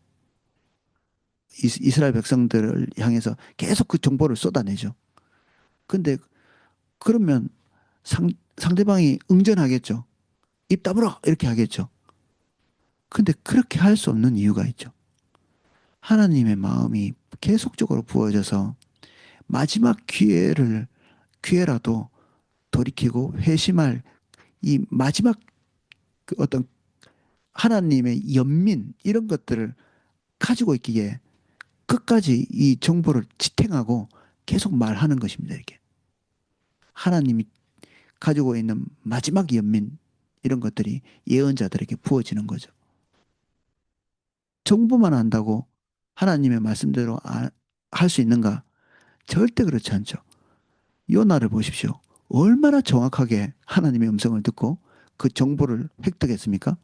이스라엘 백성들을 향해서 계속 그 정보를 쏟아내죠. 근데 그러면 상대방이 응전하겠죠. 입 다물어! 이렇게 하겠죠. 근데 그렇게 할 수 없는 이유가 있죠. 하나님의 마음이 계속적으로 부어져서 마지막 기회라도 돌이키고 회심할 이 마지막 그 어떤 하나님의 연민 이런 것들을 가지고 있기에 끝까지 이 정보를 지탱하고 계속 말하는 것입니다. 이게 하나님이 가지고 있는 마지막 연민 이런 것들이 예언자들에게 부어지는 거죠. 정보만 안다고 하나님의 말씀대로 할 수 있는가? 절대 그렇지 않죠. 요나를 보십시오. 얼마나 정확하게 하나님의 음성을 듣고 그 정보를 획득했습니까?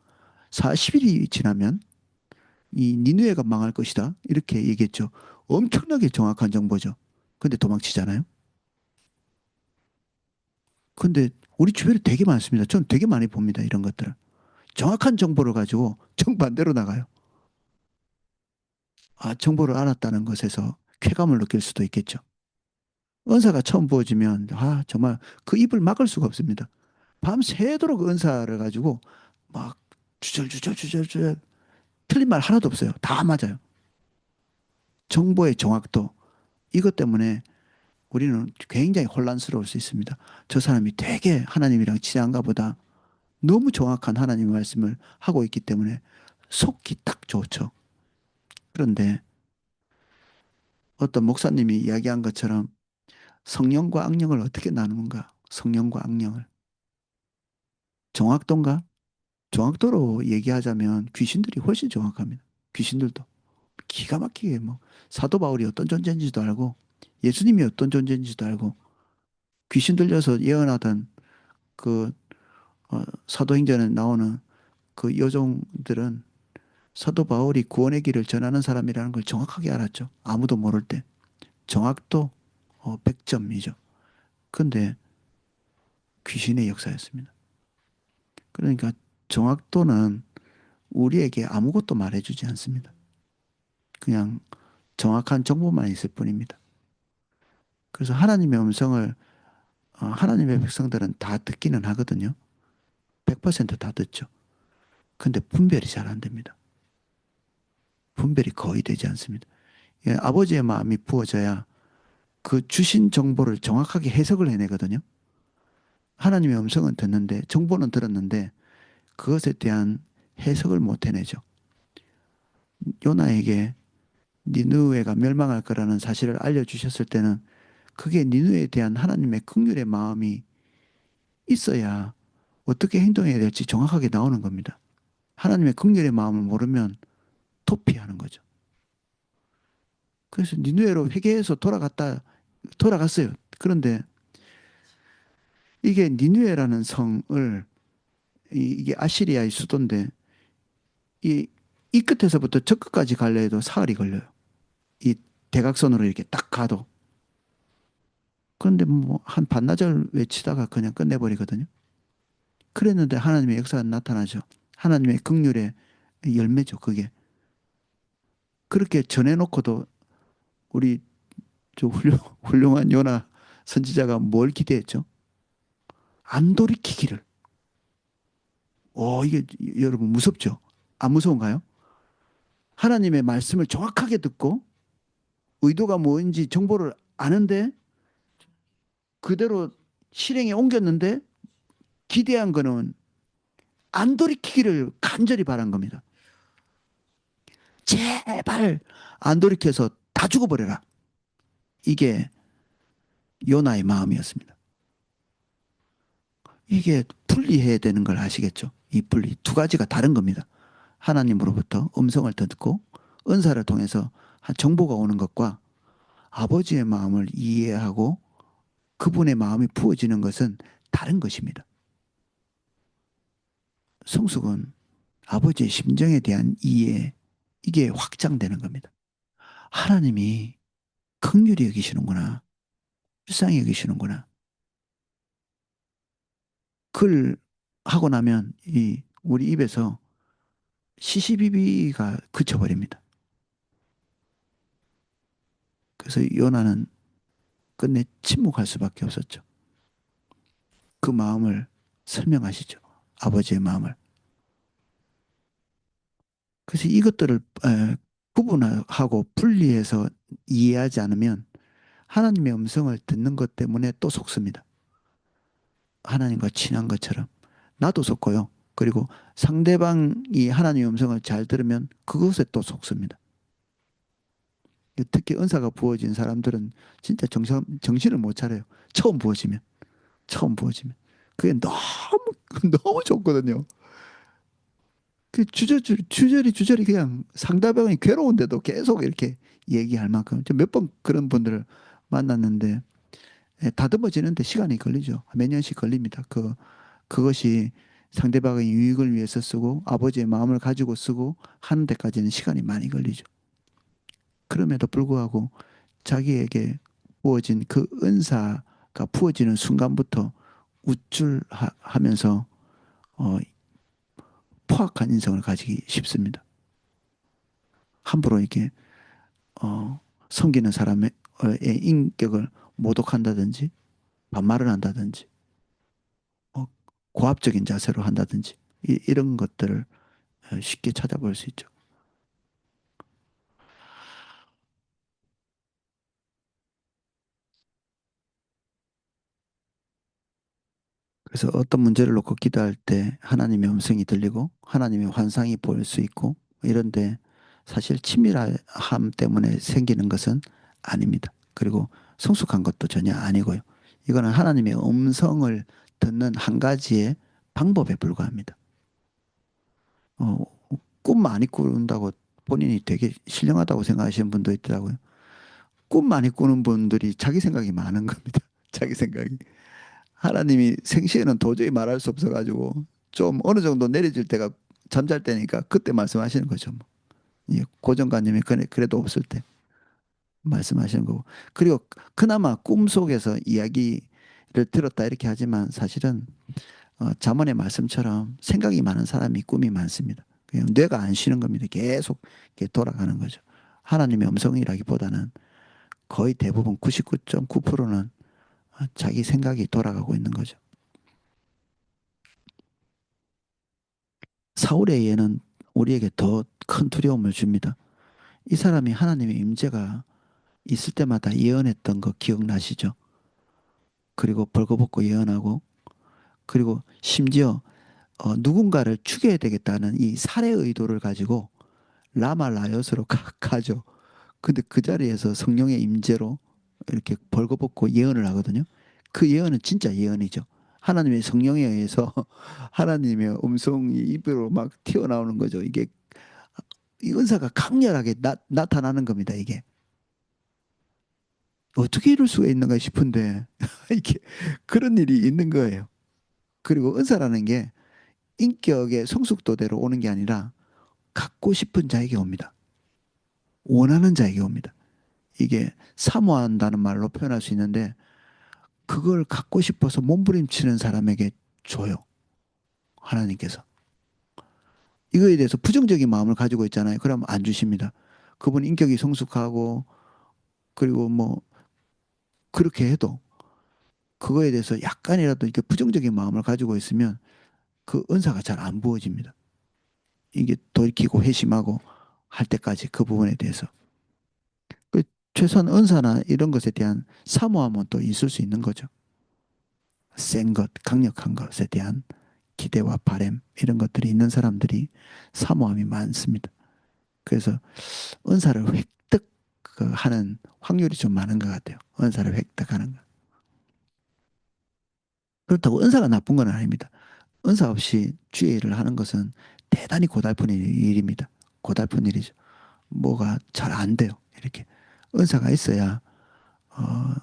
40일이 지나면 이 니느웨가 망할 것이다. 이렇게 얘기했죠. 엄청나게 정확한 정보죠. 근데 도망치잖아요. 근데 우리 주변에 되게 많습니다. 전 되게 많이 봅니다. 이런 것들을. 정확한 정보를 가지고 정반대로 나가요. 정보를 알았다는 것에서 쾌감을 느낄 수도 있겠죠. 은사가 처음 부어지면 정말 그 입을 막을 수가 없습니다. 밤새도록 은사를 가지고 막 주절주절 주절주절 틀린 말 하나도 없어요. 다 맞아요. 정보의 정확도. 이것 때문에 우리는 굉장히 혼란스러울 수 있습니다. 저 사람이 되게 하나님이랑 친한가 보다. 너무 정확한 하나님의 말씀을 하고 있기 때문에 속기 딱 좋죠. 그런데 어떤 목사님이 이야기한 것처럼 성령과 악령을 어떻게 나누는가? 성령과 악령을. 정확도인가? 정확도로 얘기하자면 귀신들이 훨씬 정확합니다. 귀신들도. 기가 막히게 뭐 사도 바울이 어떤 존재인지도 알고 예수님이 어떤 존재인지도 알고 귀신 들려서 예언하던 그 사도행전에 나오는 그 여종들은 사도 바울이 구원의 길을 전하는 사람이라는 걸 정확하게 알았죠. 아무도 모를 때. 정확도 100점이죠. 근데 귀신의 역사였습니다. 그러니까 정확도는 우리에게 아무것도 말해주지 않습니다. 그냥 정확한 정보만 있을 뿐입니다. 그래서 하나님의 음성을 하나님의 백성들은 다 듣기는 하거든요. 100%다 듣죠. 근데 분별이 잘 안 됩니다. 분별이 거의 되지 않습니다. 예, 아버지의 마음이 부어져야 그 주신 정보를 정확하게 해석을 해내거든요. 하나님의 음성은 듣는데, 정보는 들었는데, 그것에 대한 해석을 못 해내죠. 요나에게 니느웨가 멸망할 거라는 사실을 알려주셨을 때는 그게 니느웨에 대한 하나님의 긍휼의 마음이 있어야 어떻게 행동해야 될지 정확하게 나오는 겁니다. 하나님의 긍휼의 마음을 모르면 도피하는 거죠. 그래서 니느웨로 회개해서 돌아갔어요. 그런데 이게 니느웨라는 성을 이게 아시리아의 수도인데 이, 이 끝에서부터 저 끝까지 갈려 해도 사흘이 걸려요. 이 대각선으로 이렇게 딱 가도. 그런데 뭐 한 반나절 외치다가 그냥 끝내버리거든요. 그랬는데 하나님의 역사가 나타나죠. 하나님의 긍휼의 열매죠, 그게. 그렇게 전해놓고도 우리 저 훌륭한 요나 선지자가 뭘 기대했죠? 안 돌이키기를. 이게 여러분 무섭죠? 안 무서운가요? 하나님의 말씀을 정확하게 듣고 의도가 뭔지 정보를 아는데 그대로 실행에 옮겼는데 기대한 거는 안 돌이키기를 간절히 바란 겁니다. 제발 안 돌이켜서 다 죽어버려라. 이게 요나의 마음이었습니다. 이게 분리해야 되는 걸 아시겠죠? 이 분리 두 가지가 다른 겁니다. 하나님으로부터 음성을 듣고 은사를 통해서 정보가 오는 것과 아버지의 마음을 이해하고 그분의 마음이 부어지는 것은 다른 것입니다. 성숙은 아버지의 심정에 대한 이해, 이게 확장되는 겁니다. 하나님이 긍휼히 여기시는구나. 불쌍히 여기시는구나. 그걸 하고 나면 우리 입에서 시시비비가 그쳐버립니다. 그래서 요나는 끝내 침묵할 수밖에 없었죠. 그 마음을 설명하시죠. 아버지의 마음을. 그래서 이것들을 구분하고 분리해서 이해하지 않으면 하나님의 음성을 듣는 것 때문에 또 속습니다. 하나님과 친한 것처럼. 나도 속고요. 그리고 상대방이 하나님의 음성을 잘 들으면 그것에 또 속습니다. 특히 은사가 부어진 사람들은 진짜 정신을 못 차려요. 처음 부어지면. 처음 부어지면. 그게 너무, 너무 좋거든요. 주저리 그냥 상대방이 괴로운데도 계속 이렇게 얘기할 만큼. 몇 번 그런 분들을 만났는데, 다듬어지는데 시간이 걸리죠. 몇 년씩 걸립니다. 그것이 상대방의 유익을 위해서 쓰고 아버지의 마음을 가지고 쓰고 하는 데까지는 시간이 많이 걸리죠. 그럼에도 불구하고 자기에게 부어진 그 은사가 부어지는 순간부터 우쭐하면서 어, 포악한 인성을 가지기 쉽습니다. 함부로 이렇게 섬기는 사람의 인격을 모독한다든지 반말을 한다든지 어, 고압적인 자세로 한다든지 이런 것들을 쉽게 찾아볼 수 있죠. 그래서 어떤 문제를 놓고 기도할 때 하나님의 음성이 들리고 하나님의 환상이 보일 수 있고 이런데 사실 치밀함 때문에 생기는 것은 아닙니다. 그리고 성숙한 것도 전혀 아니고요. 이거는 하나님의 음성을 듣는 한 가지의 방법에 불과합니다. 어, 꿈 많이 꾼다고 본인이 되게 신령하다고 생각하시는 분도 있더라고요. 꿈 많이 꾸는 분들이 자기 생각이 많은 겁니다. 자기 생각이. 하나님이 생시에는 도저히 말할 수 없어가지고 좀 어느 정도 내려질 때가 잠잘 때니까 그때 말씀하시는 거죠. 뭐. 예, 고정관념이 그래도 없을 때 말씀하시는 거고. 그리고 그나마 꿈속에서 이야기를 들었다 이렇게 하지만 사실은 잠언의 말씀처럼 생각이 많은 사람이 꿈이 많습니다. 그냥 뇌가 안 쉬는 겁니다. 계속 이렇게 돌아가는 거죠. 하나님의 음성이라기보다는 거의 대부분 99.9%는 자기 생각이 돌아가고 있는 거죠. 사울의 예는 우리에게 더 큰 두려움을 줍니다. 이 사람이 하나님의 임재가 있을 때마다 예언했던 거 기억나시죠? 그리고 벌거벗고 예언하고 그리고 심지어 누군가를 죽여야 되겠다는 이 살해 의도를 가지고 라마 라յot으로 가죠. 근데 그 자리에서 성령의 임재로 이렇게 벌거벗고 예언을 하거든요. 그 예언은 진짜 예언이죠. 하나님의 성령에 의해서 하나님의 음성이 입으로 막 튀어나오는 거죠. 이게 이 은사가 강렬하게 나타나는 겁니다. 이게 어떻게 이럴 수가 있는가 싶은데 이게 그런 일이 있는 거예요. 그리고 은사라는 게 인격의 성숙도대로 오는 게 아니라 갖고 싶은 자에게 옵니다. 원하는 자에게 옵니다. 이게 사모한다는 말로 표현할 수 있는데 그걸 갖고 싶어서 몸부림치는 사람에게 줘요. 하나님께서. 이거에 대해서 부정적인 마음을 가지고 있잖아요. 그럼 안 주십니다. 그분 인격이 성숙하고 그리고 뭐 그렇게 해도 그거에 대해서 약간이라도 이렇게 부정적인 마음을 가지고 있으면 그 은사가 잘 안 부어집니다. 이게 돌이키고 회심하고 할 때까지 그 부분에 대해서. 그 최소한 은사나 이런 것에 대한 사모함은 또 있을 수 있는 거죠. 센 것, 강력한 것에 대한 기대와 바램 이런 것들이 있는 사람들이 사모함이 많습니다. 그래서 은사를 획득하는 확률이 좀 많은 것 같아요. 은사를 획득하는 것. 그렇다고 은사가 나쁜 건 아닙니다. 은사 없이 주의 일을 하는 것은 대단히 고달픈 일입니다. 고달픈 일이죠. 뭐가 잘 안 돼요. 이렇게 은사가 있어야 어,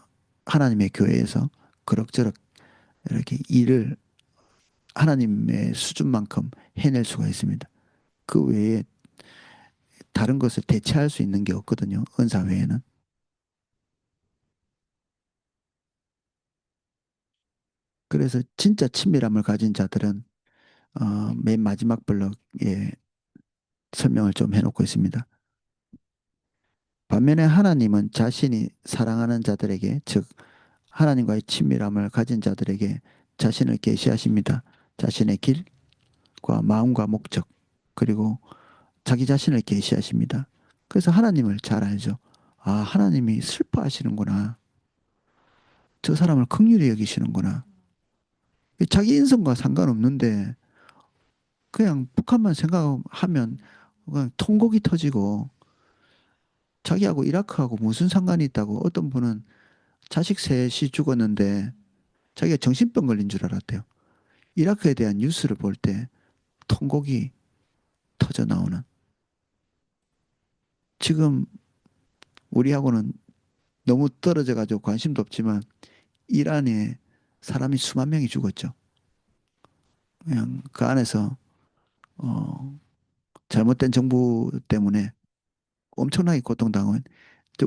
하나님의 교회에서 그럭저럭 이렇게 일을 하나님의 수준만큼 해낼 수가 있습니다. 그 외에 다른 것을 대체할 수 있는 게 없거든요. 은사 외에는. 그래서 진짜 친밀함을 가진 자들은 맨 마지막 블럭에 설명을 좀 해놓고 있습니다. 반면에 하나님은 자신이 사랑하는 자들에게, 즉 하나님과의 친밀함을 가진 자들에게 자신을 계시하십니다. 자신의 길과 마음과 목적, 그리고 자기 자신을 계시하십니다. 그래서 하나님을 잘 알죠. 아, 하나님이 슬퍼하시는구나. 저 사람을 긍휼히 여기시는구나. 자기 인성과 상관없는데 그냥 북한만 생각하면 그냥 통곡이 터지고 자기하고 이라크하고 무슨 상관이 있다고 어떤 분은 자식 셋이 죽었는데 자기가 정신병 걸린 줄 알았대요. 이라크에 대한 뉴스를 볼 때 통곡이 터져 나오는. 지금 우리하고는 너무 떨어져 가지고 관심도 없지만 이란에 사람이 수만 명이 죽었죠. 그냥 그 안에서 어, 잘못된 정부 때문에 엄청나게 고통당한.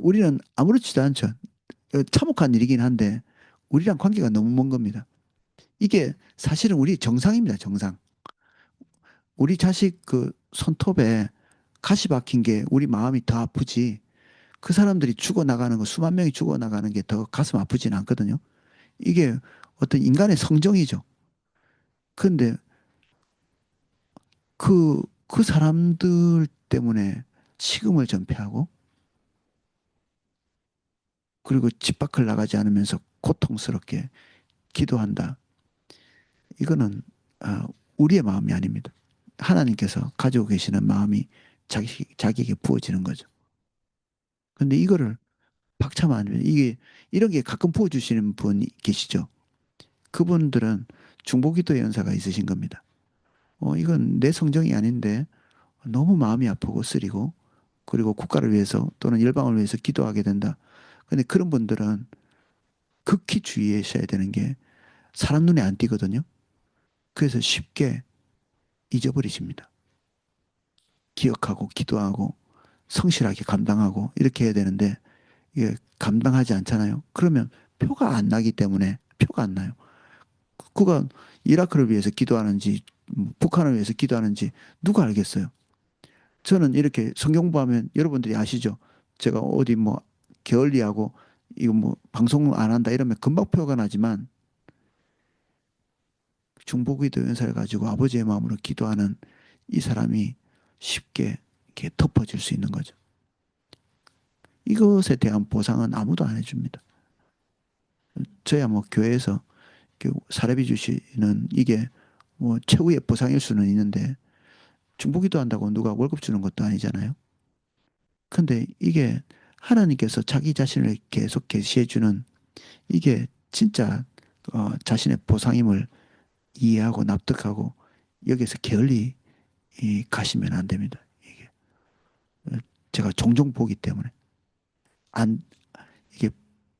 우리는 아무렇지도 않죠. 참혹한 일이긴 한데 우리랑 관계가 너무 먼 겁니다. 이게 사실은 우리 정상입니다. 정상. 우리 자식 그 손톱에 가시 박힌 게 우리 마음이 더 아프지. 그 사람들이 죽어나가는 거, 수만 명이 죽어나가는 게 더 가슴 아프진 않거든요. 이게 어떤 인간의 성정이죠. 근데 그 사람들 때문에 식음을 전폐하고 그리고 집 밖을 나가지 않으면서 고통스럽게 기도한다. 이거는 우리의 마음이 아닙니다. 하나님께서 가지고 계시는 마음이 자기에게 부어지는 거죠. 근데 이거를 박차면 안 됩니다. 이게 이런 게 가끔 부어주시는 분이 계시죠. 그분들은 중보기도 연사가 있으신 겁니다. 이건 내 성정이 아닌데 너무 마음이 아프고 쓰리고 그리고 국가를 위해서 또는 열방을 위해서 기도하게 된다. 근데 그런 분들은 극히 주의하셔야 되는 게 사람 눈에 안 띄거든요. 그래서 쉽게 잊어버리십니다. 기억하고 기도하고 성실하게 감당하고 이렇게 해야 되는데 이게 감당하지 않잖아요. 그러면 표가 안 나기 때문에 표가 안 나요. 그가 이라크를 위해서 기도하는지 북한을 위해서 기도하는지 누가 알겠어요. 저는 이렇게 성경 공부하면 여러분들이 아시죠? 제가 어디 뭐 게을리하고 이거 뭐 방송 안 한다 이러면 금방 표가 나지만 중보기도 연사를 가지고 아버지의 마음으로 기도하는 이 사람이 쉽게 이렇게 덮어질 수 있는 거죠. 이것에 대한 보상은 아무도 안 해줍니다. 저야 뭐 교회에서 사례비 주시는 이게 뭐 최후의 보상일 수는 있는데 중보기도 한다고 누가 월급 주는 것도 아니잖아요. 근데 이게 하나님께서 자기 자신을 계속 계시해 주는 이게 진짜 자신의 보상임을 이해하고 납득하고 여기서 게을리 가시면 안 됩니다. 이게 제가 종종 보기 때문에 안 이게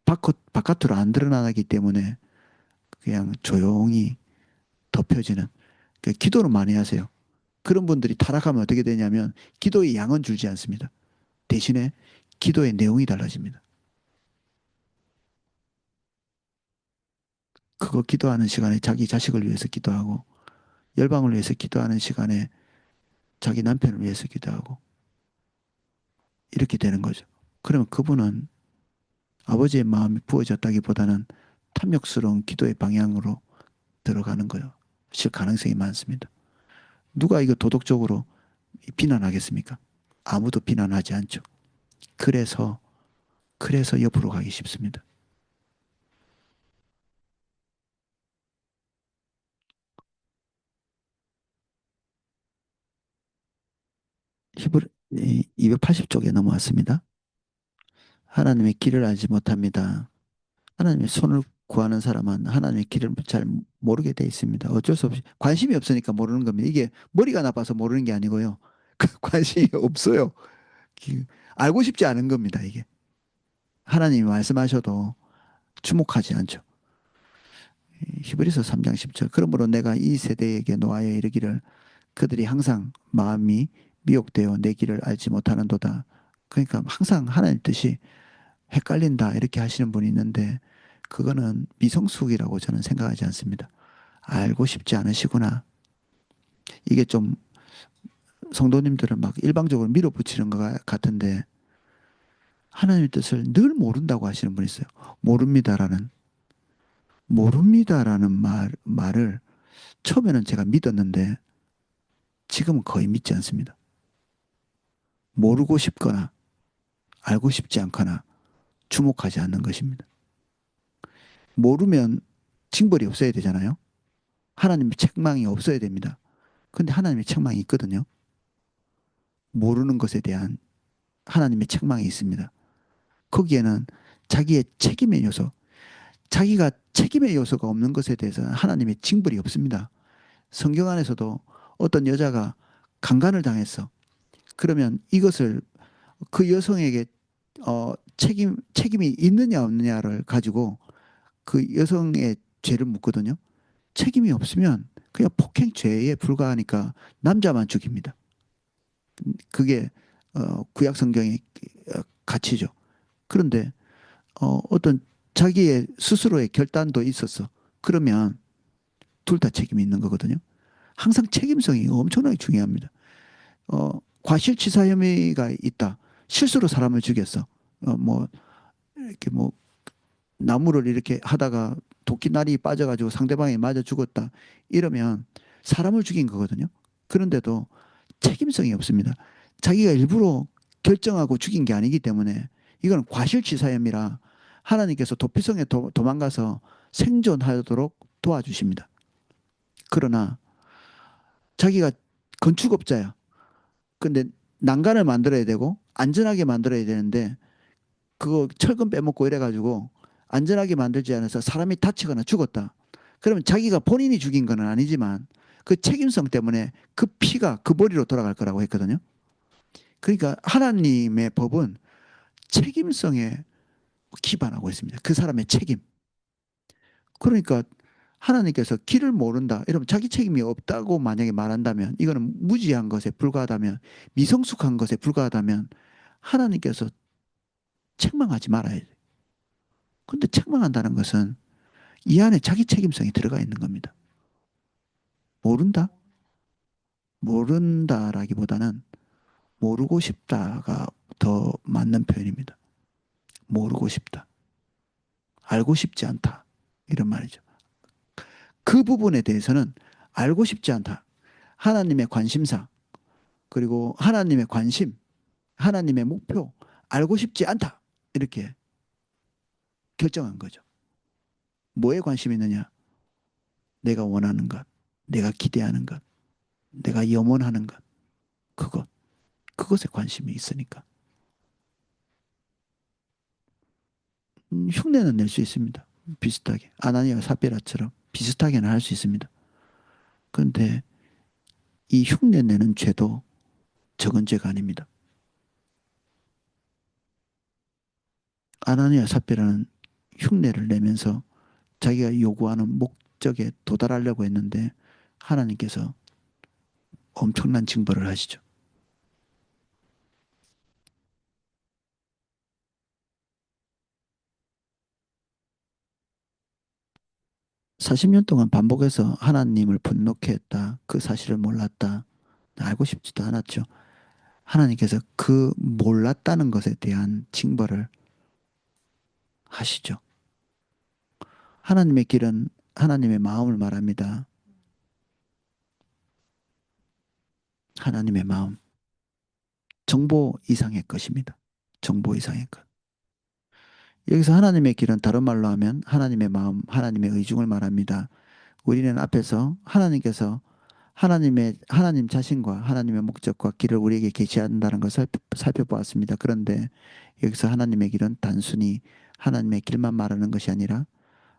바깥으로 안 드러나기 때문에 그냥 조용히 덮여지는 기도는 많이 하세요. 그런 분들이 타락하면 어떻게 되냐면 기도의 양은 줄지 않습니다. 대신에 기도의 내용이 달라집니다. 그거 기도하는 시간에 자기 자식을 위해서 기도하고 열방을 위해서 기도하는 시간에 자기 남편을 위해서 기도하고 이렇게 되는 거죠. 그러면 그분은 아버지의 마음이 부어졌다기보다는 탐욕스러운 기도의 방향으로 들어가는 거요. 실 가능성이 많습니다. 누가 이거 도덕적으로 비난하겠습니까? 아무도 비난하지 않죠. 그래서 옆으로 가기 쉽습니다. 히브리 280쪽에 넘어왔습니다. 하나님의 길을 알지 못합니다. 하나님의 손을 구하는 사람은 하나님의 길을 잘 모르게 돼 있습니다. 어쩔 수 없이 관심이 없으니까 모르는 겁니다. 이게 머리가 나빠서 모르는 게 아니고요. 관심이 없어요. 알고 싶지 않은 겁니다. 이게 하나님이 말씀하셔도 주목하지 않죠. 히브리서 3장 10절 그러므로 내가 이 세대에게 노하여 이르기를 그들이 항상 마음이 미혹되어 내 길을 알지 못하는도다. 그러니까 항상 하나님 뜻이 헷갈린다 이렇게 하시는 분이 있는데 그거는 미성숙이라고 저는 생각하지 않습니다. 알고 싶지 않으시구나. 이게 좀 성도님들을 막 일방적으로 밀어붙이는 것 같은데 하나님의 뜻을 늘 모른다고 하시는 분이 있어요. 모릅니다라는 말을 처음에는 제가 믿었는데 지금은 거의 믿지 않습니다. 모르고 싶거나 알고 싶지 않거나 주목하지 않는 것입니다. 모르면 징벌이 없어야 되잖아요. 하나님의 책망이 없어야 됩니다. 근데 하나님의 책망이 있거든요. 모르는 것에 대한 하나님의 책망이 있습니다. 거기에는 자기의 책임의 요소, 자기가 책임의 요소가 없는 것에 대해서는 하나님의 징벌이 없습니다. 성경 안에서도 어떤 여자가 강간을 당했어. 그러면 이것을 그 여성에게 책임이 있느냐 없느냐를 가지고 그 여성의 죄를 묻거든요. 책임이 없으면 그냥 폭행죄에 불과하니까 남자만 죽입니다. 그게 구약 성경의 가치죠. 그런데 어떤 자기의 스스로의 결단도 있었어. 그러면 둘 다 책임이 있는 거거든요. 항상 책임성이 엄청나게 중요합니다. 과실치사 혐의가 있다. 실수로 사람을 죽였어. 뭐 이렇게 뭐 나무를 이렇게 하다가 도끼날이 빠져가지고 상대방이 맞아 죽었다. 이러면 사람을 죽인 거거든요. 그런데도 책임성이 없습니다. 자기가 일부러 결정하고 죽인 게 아니기 때문에 이건 과실치사혐의라 하나님께서 도피성에 도망가서 생존하도록 도와주십니다. 그러나 자기가 건축업자야. 근데 난간을 만들어야 되고 안전하게 만들어야 되는데 그거 철근 빼먹고 이래가지고 안전하게 만들지 않아서 사람이 다치거나 죽었다. 그러면 자기가 본인이 죽인 건 아니지만 그 책임성 때문에 그 피가 그 머리로 돌아갈 거라고 했거든요. 그러니까 하나님의 법은 책임성에 기반하고 있습니다. 그 사람의 책임. 그러니까 하나님께서 길을 모른다. 이러면 자기 책임이 없다고 만약에 말한다면 이거는 무지한 것에 불과하다면 미성숙한 것에 불과하다면 하나님께서 책망하지 말아야 돼. 근데 책망한다는 것은 이 안에 자기 책임성이 들어가 있는 겁니다. 모른다? 모른다라기보다는 모르고 싶다가 더 맞는 표현입니다. 모르고 싶다. 알고 싶지 않다. 이런 말이죠. 그 부분에 대해서는 알고 싶지 않다. 하나님의 관심사, 그리고 하나님의 관심, 하나님의 목표, 알고 싶지 않다. 이렇게 결정한 거죠. 뭐에 관심이 있느냐? 내가 원하는 것, 내가 기대하는 것, 내가 염원하는 것, 그것, 그것에 관심이 있으니까. 흉내는 낼 수 있습니다. 비슷하게. 아나니아와 삽비라처럼 비슷하게는 할 수 있습니다. 그런데 이 흉내 내는 죄도 적은 죄가 아닙니다. 아나니아 삽비라는 흉내를 내면서 자기가 요구하는 목적에 도달하려고 했는데 하나님께서 엄청난 징벌을 하시죠. 40년 동안 반복해서 하나님을 분노케 했다. 그 사실을 몰랐다. 알고 싶지도 않았죠. 하나님께서 그 몰랐다는 것에 대한 징벌을 하시죠. 하나님의 길은 하나님의 마음을 말합니다. 하나님의 마음. 정보 이상의 것입니다. 정보 이상의 것. 여기서 하나님의 길은 다른 말로 하면 하나님의 마음, 하나님의 의중을 말합니다. 우리는 앞에서 하나님께서 하나님 자신과 하나님의 목적과 길을 우리에게 계시한다는 것을 살펴보았습니다. 그런데 여기서 하나님의 길은 단순히 하나님의 길만 말하는 것이 아니라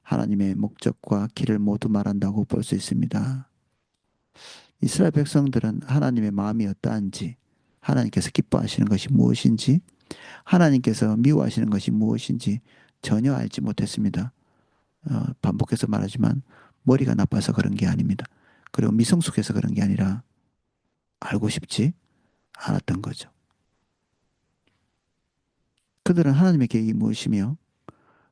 하나님의 목적과 길을 모두 말한다고 볼 수 있습니다. 이스라엘 백성들은 하나님의 마음이 어떠한지, 하나님께서 기뻐하시는 것이 무엇인지, 하나님께서 미워하시는 것이 무엇인지 전혀 알지 못했습니다. 반복해서 말하지만 머리가 나빠서 그런 게 아닙니다. 그리고 미성숙해서 그런 게 아니라 알고 싶지 않았던 거죠. 그들은 하나님의 계획이 무엇이며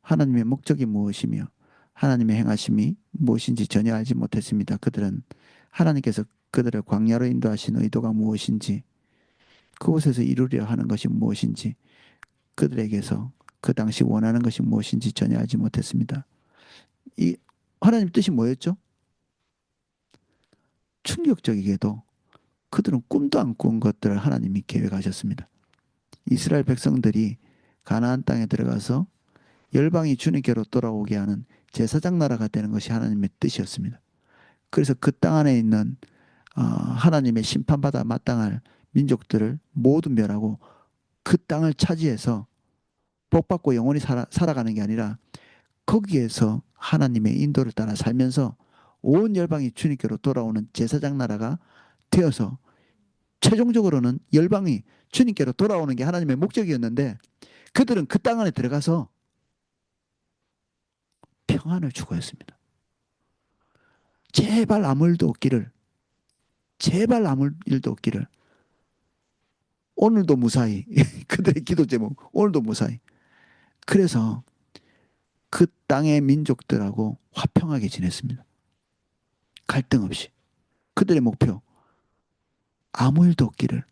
하나님의 목적이 무엇이며 하나님의 행하심이 무엇인지 전혀 알지 못했습니다. 그들은 하나님께서 그들을 광야로 인도하신 의도가 무엇인지 그곳에서 이루려 하는 것이 무엇인지 그들에게서 그 당시 원하는 것이 무엇인지 전혀 알지 못했습니다. 이 하나님 뜻이 뭐였죠? 충격적이게도 그들은 꿈도 안 꾼 것들을 하나님이 계획하셨습니다. 이스라엘 백성들이 가나안 땅에 들어가서 열방이 주님께로 돌아오게 하는 제사장 나라가 되는 것이 하나님의 뜻이었습니다. 그래서 그 땅 안에 있는 하나님의 심판받아 마땅할 민족들을 모두 멸하고 그 땅을 차지해서 복받고 영원히 살아가는 게 아니라 거기에서 하나님의 인도를 따라 살면서 온 열방이 주님께로 돌아오는 제사장 나라가 되어서 최종적으로는 열방이 주님께로 돌아오는 게 하나님의 목적이었는데 그들은 그 땅 안에 들어가서 평안을 추구했습니다. 제발 아무 일도 없기를, 제발 아무 일도 없기를. 오늘도 무사히 그들의 기도 제목 오늘도 무사히. 그래서 그 땅의 민족들하고 화평하게 지냈습니다. 갈등 없이. 그들의 목표 아무 일도 없기를.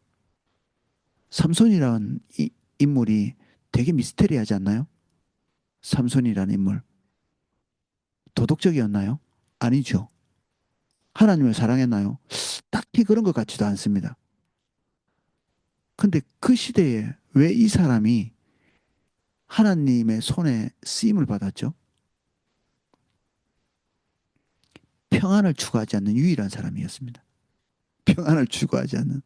삼손이라는 인물이 되게 미스테리하지 않나요? 삼손이라는 인물 도덕적이었나요? 아니죠. 하나님을 사랑했나요? 딱히 그런 것 같지도 않습니다. 근데 그 시대에 왜 이 사람이 하나님의 손에 쓰임을 받았죠? 평안을 추구하지 않는 유일한 사람이었습니다. 평안을 추구하지 않는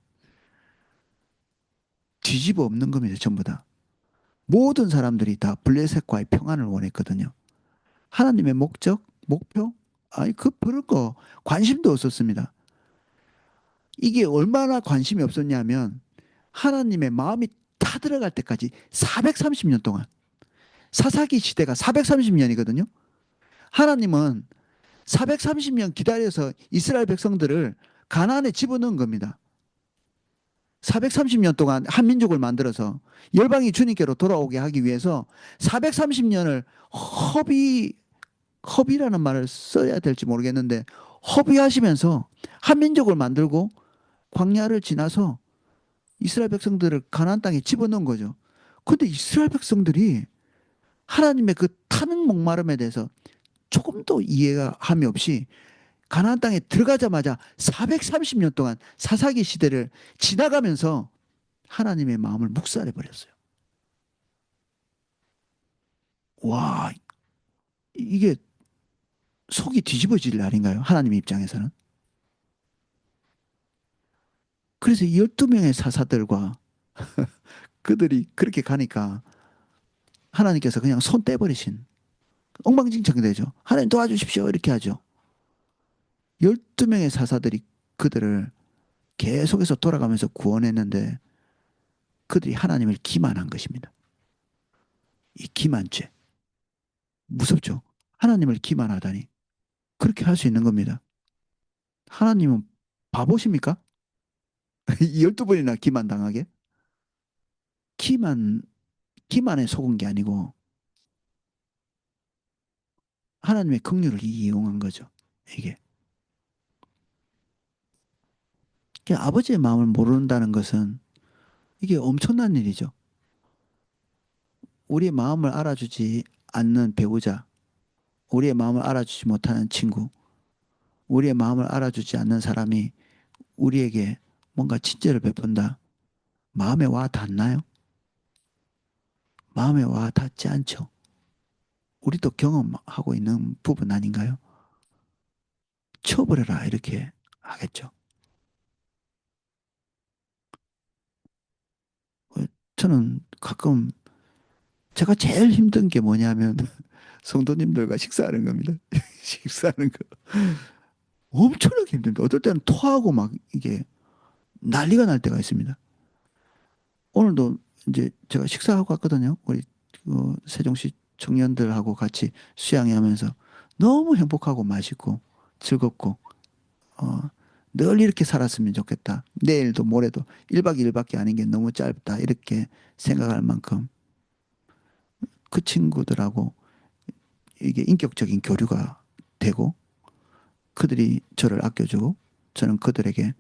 뒤집어 엎는 겁니다. 전부 다. 모든 사람들이 다 블레셋과의 평안을 원했거든요. 하나님의 목적, 목표, 아니 그 그런 거 관심도 없었습니다. 이게 얼마나 관심이 없었냐면 하나님의 마음이 다 들어갈 때까지 430년 동안 사사기 시대가 430년이거든요. 하나님은 430년 기다려서 이스라엘 백성들을 가나안에 집어넣은 겁니다. 430년 동안 한 민족을 만들어서 열방이 주님께로 돌아오게 하기 위해서 430년을 허비라는 말을 써야 될지 모르겠는데 허비하시면서 한 민족을 만들고 광야를 지나서 이스라엘 백성들을 가나안 땅에 집어넣은 거죠. 근데 이스라엘 백성들이 하나님의 그 타는 목마름에 대해서 조금도 이해가 함이 없이 가나안 땅에 들어가자마자 430년 동안 사사기 시대를 지나가면서 하나님의 마음을 묵살해 버렸어요. 와, 이게 속이 뒤집어질 날인가요? 하나님 입장에서는. 그래서 12명의 사사들과 그들이 그렇게 가니까 하나님께서 그냥 손 떼버리신 엉망진창이 되죠. 하나님 도와주십시오. 이렇게 하죠. 12명의 사사들이 그들을 계속해서 돌아가면서 구원했는데 그들이 하나님을 기만한 것입니다. 이 기만죄. 무섭죠? 하나님을 기만하다니. 그렇게 할 수 있는 겁니다. 하나님은 바보십니까? 12번이나 기만당하게? 기만, 기만에 속은 게 아니고 하나님의 긍휼을 이용한 거죠. 이게. 아버지의 마음을 모른다는 것은 이게 엄청난 일이죠. 우리의 마음을 알아주지 않는 배우자, 우리의 마음을 알아주지 못하는 친구, 우리의 마음을 알아주지 않는 사람이 우리에게 뭔가 친절을 베푼다. 마음에 와 닿나요? 마음에 와 닿지 않죠. 우리도 경험하고 있는 부분 아닌가요? 쳐버려라 이렇게 하겠죠. 어, 저는 가끔 제가 제일 힘든 게 뭐냐면 성도님들과 식사하는 겁니다. 식사하는 거 엄청나게 힘듭니다. 어떨 때는 토하고 막 이게 난리가 날 때가 있습니다. 오늘도 이제 제가 식사하고 갔거든요. 우리 세종시 청년들하고 같이 수양회 하면서 너무 행복하고 맛있고 즐겁고 어, 늘 이렇게 살았으면 좋겠다. 내일도 모레도 1박 2일밖에 아닌 게 너무 짧다. 이렇게 생각할 만큼 그 친구들하고 이게 인격적인 교류가 되고 그들이 저를 아껴주고 저는 그들에게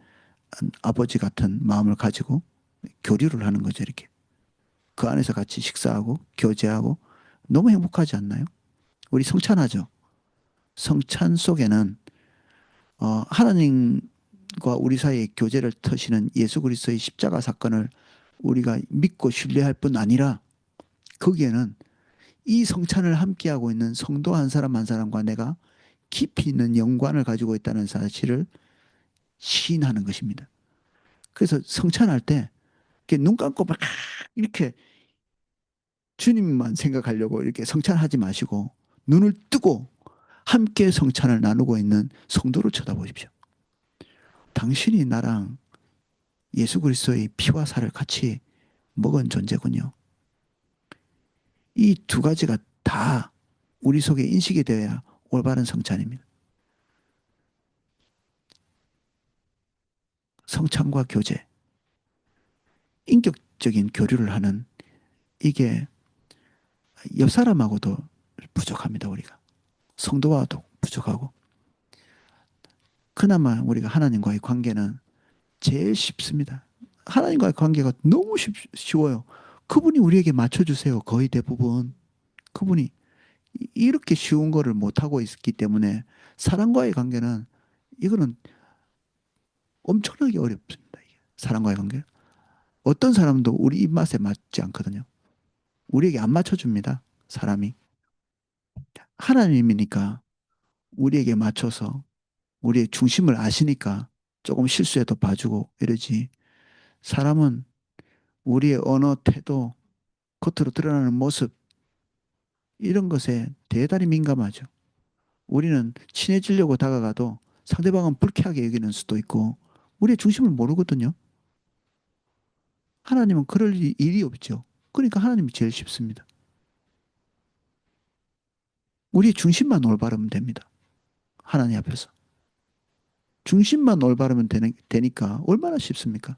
아버지 같은 마음을 가지고 교류를 하는 거죠. 이렇게. 그 안에서 같이 식사하고 교제하고 너무 행복하지 않나요? 우리 성찬하죠. 성찬 속에는 하나님과 우리 사이의 교제를 터시는 예수 그리스도의 십자가 사건을 우리가 믿고 신뢰할 뿐 아니라 거기에는 이 성찬을 함께하고 있는 성도 한 사람 한 사람과 내가 깊이 있는 연관을 가지고 있다는 사실을 시인하는 것입니다. 그래서 성찬할 때 이렇게 눈 감고 막 이렇게 주님만 생각하려고 이렇게 성찬하지 마시고 눈을 뜨고 함께 성찬을 나누고 있는 성도를 쳐다보십시오. 당신이 나랑 예수 그리스도의 피와 살을 같이 먹은 존재군요. 이 두 가지가 다 우리 속에 인식이 되어야 올바른 성찬입니다. 성찬과 교제, 인격적인 교류를 하는 이게 옆 사람하고도 부족합니다, 우리가. 성도와도 부족하고. 그나마 우리가 하나님과의 관계는 제일 쉽습니다. 하나님과의 관계가 너무 쉬워요. 그분이 우리에게 맞춰주세요. 거의 대부분. 그분이 이렇게 쉬운 거를 못하고 있기 때문에 사람과의 관계는 이거는 엄청나게 어렵습니다. 이게. 사람과의 관계. 어떤 사람도 우리 입맛에 맞지 않거든요. 우리에게 안 맞춰줍니다. 사람이. 하나님이니까 우리에게 맞춰서 우리의 중심을 아시니까 조금 실수해도 봐주고 이러지. 사람은 우리의 언어, 태도, 겉으로 드러나는 모습, 이런 것에 대단히 민감하죠. 우리는 친해지려고 다가가도 상대방은 불쾌하게 여기는 수도 있고, 우리의 중심을 모르거든요. 하나님은 그럴 일이 없죠. 그러니까 하나님이 제일 쉽습니다. 우리의 중심만 올바르면 됩니다. 하나님 앞에서. 중심만 올바르면 되니까 얼마나 쉽습니까?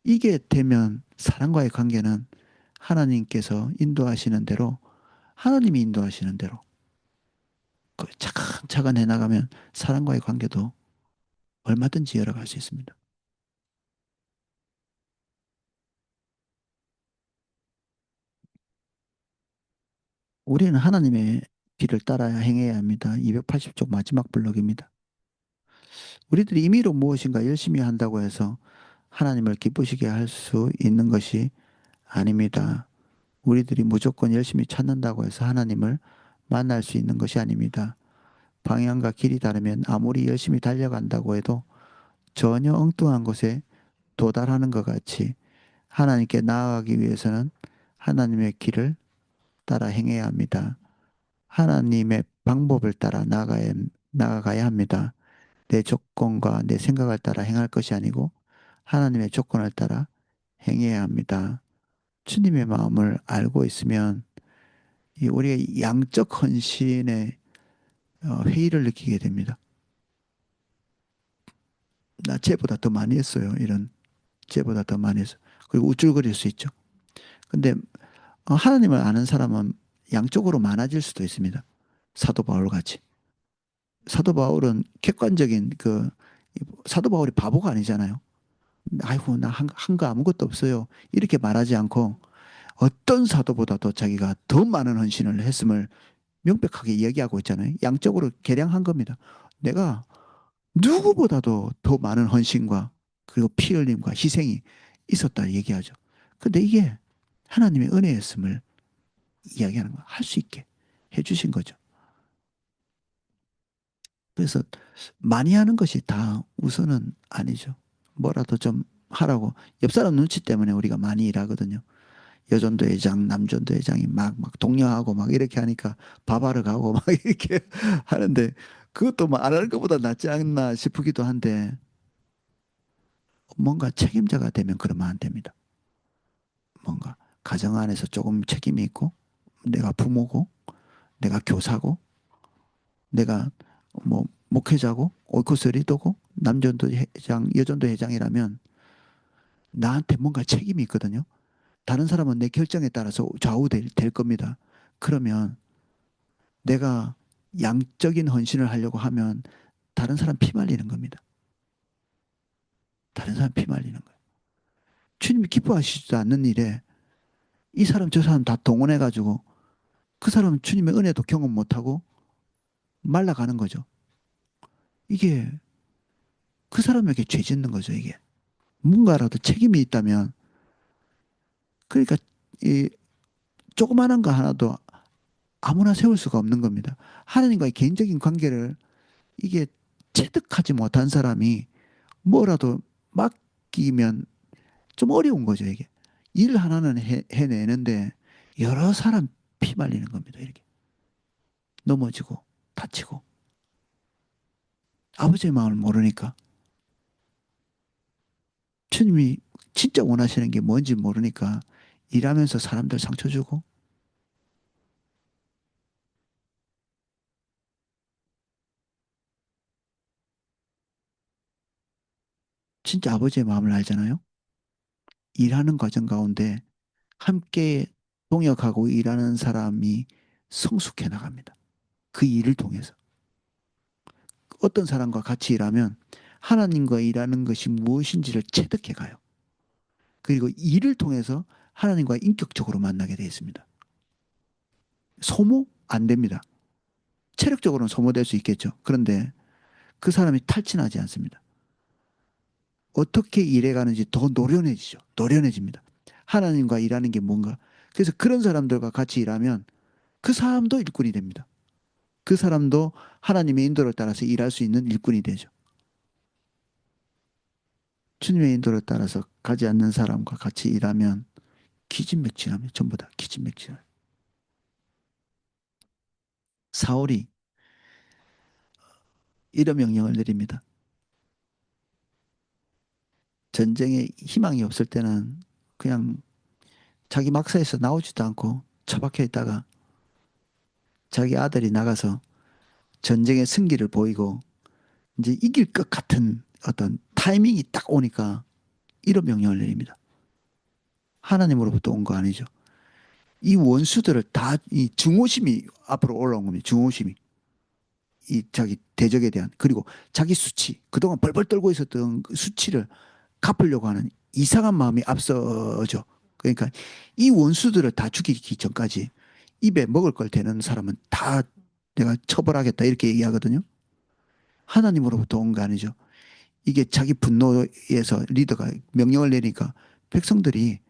이게 되면 사람과의 관계는 하나님께서 인도하시는 대로, 하나님이 인도하시는 대로 그 차근차근 해나가면 사람과의 관계도 얼마든지 열어갈 수 있습니다. 우리는 하나님의 길을 따라 행해야 합니다. 280쪽 마지막 블록입니다. 우리들이 임의로 무엇인가 열심히 한다고 해서 하나님을 기쁘시게 할 수 있는 것이 아닙니다. 우리들이 무조건 열심히 찾는다고 해서 하나님을 만날 수 있는 것이 아닙니다. 방향과 길이 다르면 아무리 열심히 달려간다고 해도 전혀 엉뚱한 곳에 도달하는 것 같이 하나님께 나아가기 위해서는 하나님의 길을 따라 행해야 합니다. 하나님의 방법을 따라 나아가야 합니다. 내 조건과 내 생각을 따라 행할 것이 아니고 하나님의 조건을 따라 행해야 합니다. 주님의 마음을 알고 있으면 이 우리의 양적 헌신의 회의를 느끼게 됩니다. 나 쟤보다 더 많이 했어요. 이런 쟤보다 더 많이 했어. 그리고 우쭐거릴 수 있죠. 근데 하나님을 아는 사람은 양쪽으로 많아질 수도 있습니다. 사도 바울 같이. 사도 바울은 객관적인 사도 바울이 바보가 아니잖아요. 아이고, 나 한 거 아무것도 없어요. 이렇게 말하지 않고 어떤 사도보다도 자기가 더 많은 헌신을 했음을 명백하게 이야기하고 있잖아요. 양적으로 계량한 겁니다. 내가 누구보다도 더 많은 헌신과 그리고 피 흘림과 희생이 있었다 얘기하죠. 근데 이게 하나님의 은혜였음을 이야기하는 거, 할 수 있게 해주신 거죠. 그래서 많이 하는 것이 다 우선은 아니죠. 뭐라도 좀 하라고. 옆 사람 눈치 때문에 우리가 많이 일하거든요. 여전도 회장, 남전도 회장이 막 독려하고 막 이렇게 하니까 밥하러 가고 막 이렇게 하는데 그것도 뭐 안 하는 것보다 낫지 않나 싶기도 한데 뭔가 책임자가 되면 그러면 안 됩니다. 뭔가 가정 안에서 조금 책임이 있고 내가 부모고 내가 교사고 내가 뭐 목회자고 오이코스 리더고 남전도 회장, 여전도 회장이라면 나한테 뭔가 책임이 있거든요. 다른 사람은 내 결정에 따라서 좌우될 겁니다. 그러면 내가 양적인 헌신을 하려고 하면 다른 사람 피 말리는 겁니다. 다른 사람 피 말리는 거예요. 주님이 기뻐하시지도 않는 일에 이 사람 저 사람 다 동원해가지고 그 사람은 주님의 은혜도 경험 못하고 말라가는 거죠. 이게 그 사람에게 죄 짓는 거죠, 이게. 뭔가라도 책임이 있다면 그러니까 이 조그마한 거 하나도 아무나 세울 수가 없는 겁니다. 하나님과의 개인적인 관계를 이게 체득하지 못한 사람이 뭐라도 맡기면 좀 어려운 거죠, 이게. 일 하나는 해내는데 여러 사람 피 말리는 겁니다, 이렇게. 넘어지고 다치고. 아버지의 마음을 모르니까 주님이 진짜 원하시는 게 뭔지 모르니까 일하면서 사람들 상처 주고 진짜 아버지의 마음을 알잖아요. 일하는 과정 가운데 함께 동역하고 일하는 사람이 성숙해 나갑니다. 그 일을 통해서. 어떤 사람과 같이 일하면 하나님과 일하는 것이 무엇인지를 체득해 가요. 그리고 일을 통해서 하나님과 인격적으로 만나게 되어 있습니다. 소모? 안 됩니다. 체력적으로는 소모될 수 있겠죠. 그런데 그 사람이 탈진하지 않습니다. 어떻게 일해가는지 더 노련해지죠. 노련해집니다. 하나님과 일하는 게 뭔가. 그래서 그런 사람들과 같이 일하면 그 사람도 일꾼이 됩니다. 그 사람도 하나님의 인도를 따라서 일할 수 있는 일꾼이 되죠. 주님의 인도를 따라서 가지 않는 사람과 같이 일하면 기진맥진하면 전부 다 기진맥진해요. 사울이 이런 명령을 내립니다. 전쟁에 희망이 없을 때는 그냥 자기 막사에서 나오지도 않고 처박혀 있다가 자기 아들이 나가서 전쟁의 승기를 보이고 이제 이길 것 같은 어떤 타이밍이 딱 오니까 이런 명령을 내립니다. 하나님으로부터 온 거 아니죠. 이 원수들을 다 이 증오심이 앞으로 올라온 겁니다. 증오심이. 이 자기 대적에 대한 그리고 자기 수치 그동안 벌벌 떨고 있었던 그 수치를 갚으려고 하는 이상한 마음이 앞서죠. 그러니까 이 원수들을 다 죽이기 전까지 입에 먹을 걸 대는 사람은 다 내가 처벌하겠다 이렇게 얘기하거든요. 하나님으로부터 온 거 아니죠. 이게 자기 분노에서 리더가 명령을 내니까 백성들이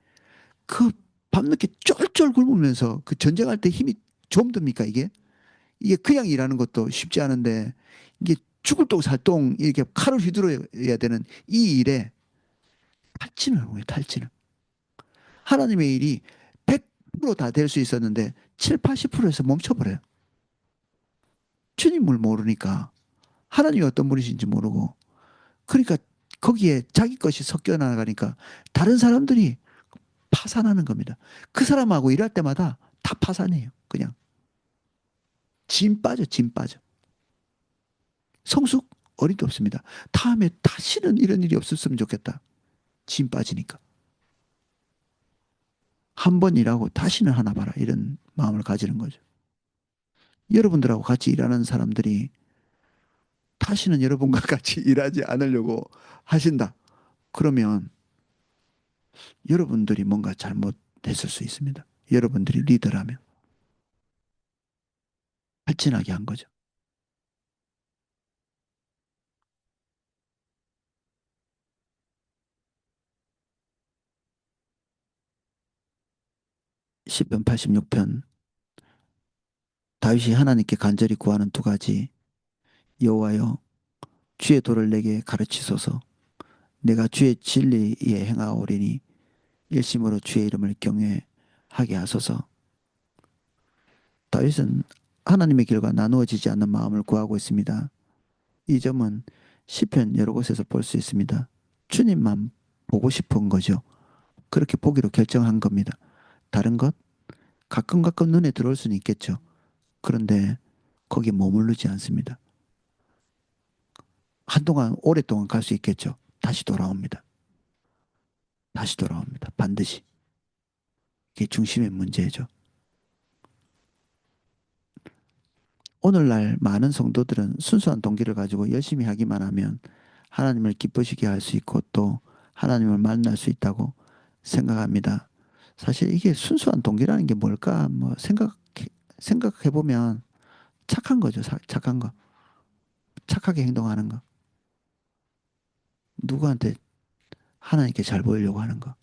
그 밤늦게 쫄쫄 굶으면서 그 전쟁할 때 힘이 좀 듭니까 이게? 이게 그냥 일하는 것도 쉽지 않은데 이게 죽을 똥 살똥 이렇게 칼을 휘두르야 되는 이 일에 탈진을 하는 거예요, 탈진을. 하나님의 일이 100%다 될 수 있었는데 7, 80%에서 멈춰버려요. 주님을 모르니까 하나님이 어떤 분이신지 모르고 그러니까 거기에 자기 것이 섞여 나가니까 다른 사람들이 파산하는 겁니다. 그 사람하고 일할 때마다 다 파산해요. 그냥 진 빠져, 진 빠져. 성숙 어림도 없습니다. 다음에 다시는 이런 일이 없었으면 좋겠다. 진 빠지니까. 한 번 일하고 다시는 하나 봐라. 이런 마음을 가지는 거죠. 여러분들하고 같이 일하는 사람들이 다시는 여러분과 같이 일하지 않으려고 하신다. 그러면 여러분들이 뭔가 잘못했을 수 있습니다. 여러분들이 리더라면 발진하게 한 거죠. 시편 86편 다윗이 하나님께 간절히 구하는 두 가지 여호와여 주의 도를 내게 가르치소서 내가 주의 진리에 행하오리니 일심으로 주의 이름을 경외하게 하소서. 다윗은 하나님의 길과 나누어지지 않는 마음을 구하고 있습니다. 이 점은 시편 여러 곳에서 볼 수 있습니다. 주님만 보고 싶은 거죠. 그렇게 보기로 결정한 겁니다. 다른 것 가끔 가끔 눈에 들어올 수는 있겠죠. 그런데 거기 머무르지 않습니다. 한동안 오랫동안 갈 수 있겠죠. 다시 돌아옵니다. 다시 돌아옵니다. 반드시. 이게 중심의 문제죠. 오늘날 많은 성도들은 순수한 동기를 가지고 열심히 하기만 하면 하나님을 기쁘시게 할 수 있고 또 하나님을 만날 수 있다고 생각합니다. 사실 이게 순수한 동기라는 게 뭘까? 뭐 생각해 보면 착한 거죠. 착한 거. 착하게 행동하는 거. 누구한테 하나님께 잘 보이려고 하는 거.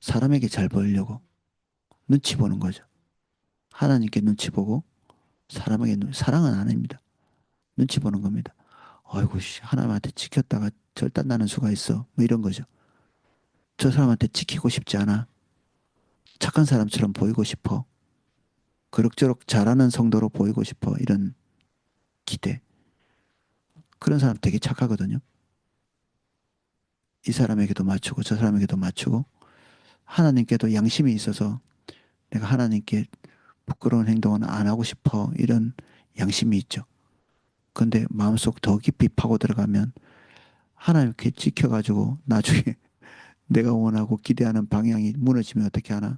사람에게 잘 보이려고 눈치 보는 거죠. 하나님께 눈치 보고 사람에게 사랑은 아닙니다. 눈치 보는 겁니다. 아이고, 씨, 하나님한테 지켰다가 절단 나는 수가 있어. 뭐 이런 거죠. 저 사람한테 지키고 싶지 않아. 착한 사람처럼 보이고 싶어. 그럭저럭 잘하는 성도로 보이고 싶어. 이런 기대. 그런 사람 되게 착하거든요. 이 사람에게도 맞추고 저 사람에게도 맞추고 하나님께도 양심이 있어서 내가 하나님께 부끄러운 행동은 안 하고 싶어. 이런 양심이 있죠. 근데 마음속 더 깊이 파고 들어가면 하나님께 지켜가지고 나중에 내가 원하고 기대하는 방향이 무너지면 어떻게 하나?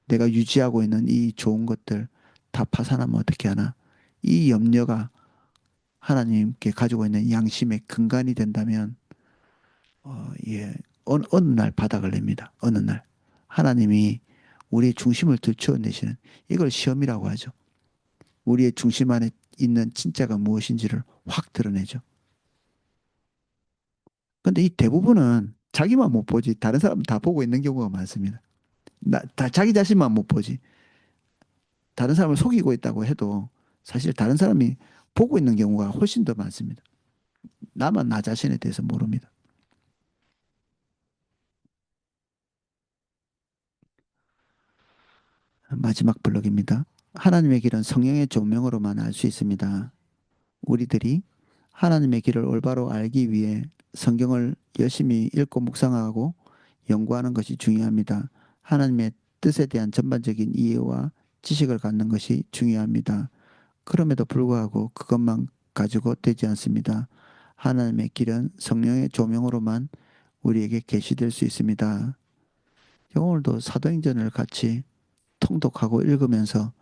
내가 유지하고 있는 이 좋은 것들 다 파산하면 어떻게 하나? 이 염려가 하나님께 가지고 있는 양심의 근간이 된다면, 예, 어느 날 바닥을 냅니다. 어느 날. 하나님이 우리의 중심을 들추어내시는 이걸 시험이라고 하죠. 우리의 중심 안에 있는 진짜가 무엇인지를 확 드러내죠. 근데 이 대부분은 자기만 못 보지 다른 사람 다 보고 있는 경우가 많습니다. 다 자기 자신만 못 보지 다른 사람을 속이고 있다고 해도 사실 다른 사람이 보고 있는 경우가 훨씬 더 많습니다. 나만 나 자신에 대해서 모릅니다. 마지막 블록입니다. 하나님의 길은 성령의 조명으로만 알 수 있습니다. 우리들이 하나님의 길을 올바로 알기 위해 성경을 열심히 읽고 묵상하고 연구하는 것이 중요합니다. 하나님의 뜻에 대한 전반적인 이해와 지식을 갖는 것이 중요합니다. 그럼에도 불구하고 그것만 가지고 되지 않습니다. 하나님의 길은 성령의 조명으로만 우리에게 계시될 수 있습니다. 오늘도 사도행전을 같이 통독하고 읽으면서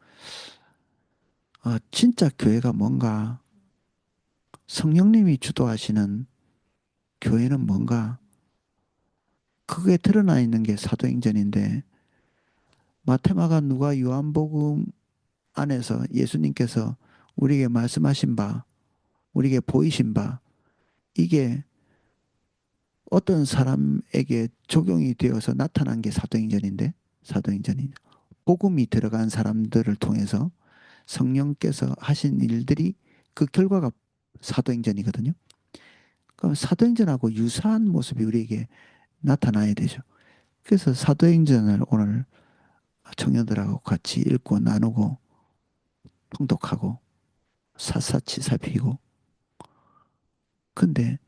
진짜 교회가 뭔가 성령님이 주도하시는 교회는 뭔가 그게 드러나 있는 게 사도행전인데 마테마가 누가 요한복음 안에서 예수님께서 우리에게 말씀하신 바, 우리에게 보이신 바 이게 어떤 사람에게 적용이 되어서 나타난 게 사도행전인데 사도행전이 복음이 들어간 사람들을 통해서 성령께서 하신 일들이 그 결과가 사도행전이거든요. 그럼 사도행전하고 유사한 모습이 우리에게 나타나야 되죠. 그래서 사도행전을 오늘 청년들하고 같이 읽고 나누고 통독하고 샅샅이 살피고 근데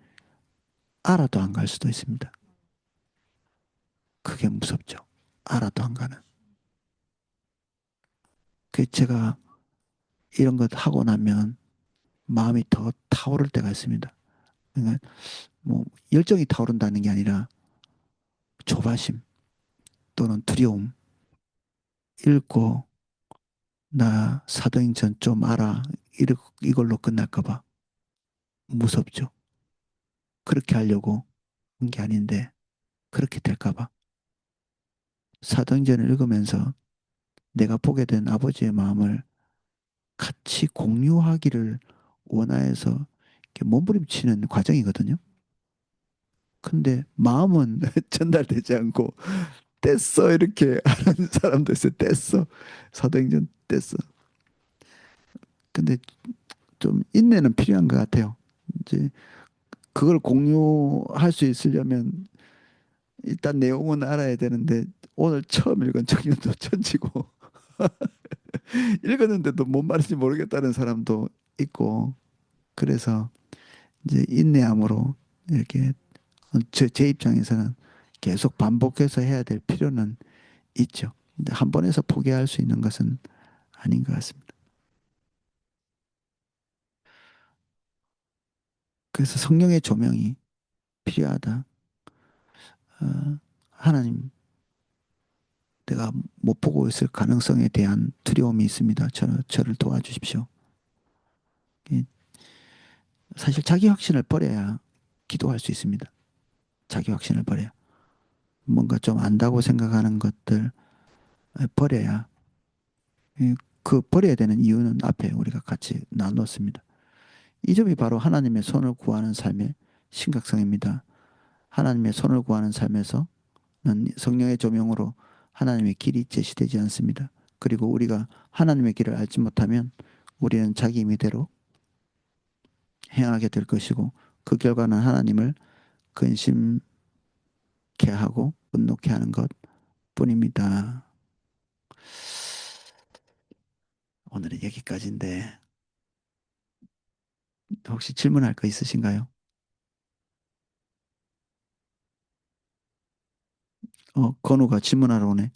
알아도 안 갈 수도 있습니다. 그게 무섭죠. 알아도 안 가는. 그 제가 이런 것 하고 나면 마음이 더 타오를 때가 있습니다. 그러니까 뭐 열정이 타오른다는 게 아니라 조바심 또는 두려움 읽고 나 사도행전 좀 알아 이걸로 끝날까 봐 무섭죠. 그렇게 하려고 한 게 아닌데 그렇게 될까 봐 사도행전을 읽으면서 내가 보게 된 아버지의 마음을 같이 공유하기를 원하여서 이렇게 몸부림치는 과정이거든요. 근데 마음은 전달되지 않고 뗐어 이렇게 하는 사람도 있어요. 뗐어. 사도행전 뗐어. 근데 좀 인내는 필요한 것 같아요. 이제 그걸 공유할 수 있으려면 일단 내용은 알아야 되는데 오늘 처음 읽은 청년도 천지고 읽었는데도 뭔 말인지 모르겠다는 사람도 있고 그래서 이제 인내함으로 이렇게 제 입장에서는 계속 반복해서 해야 될 필요는 있죠. 근데 한 번에서 포기할 수 있는 것은 아닌 것 같습니다. 그래서 성령의 조명이 필요하다. 하나님, 내가 못 보고 있을 가능성에 대한 두려움이 있습니다. 저를 도와주십시오. 사실 자기 확신을 버려야 기도할 수 있습니다. 자기 확신을 버려야. 뭔가 좀 안다고 생각하는 것들 버려야 그 버려야 되는 이유는 앞에 우리가 같이 나눴습니다. 이 점이 바로 하나님의 손을 구하는 삶의 심각성입니다. 하나님의 손을 구하는 삶에서는 성령의 조명으로 하나님의 길이 제시되지 않습니다. 그리고 우리가 하나님의 길을 알지 못하면 우리는 자기 임의대로 행하게 될 것이고 그 결과는 하나님을 근심케 하고 분노케 하는 것 뿐입니다. 오늘은 여기까지인데 혹시 질문할 거 있으신가요? 건우가 질문하러 오네.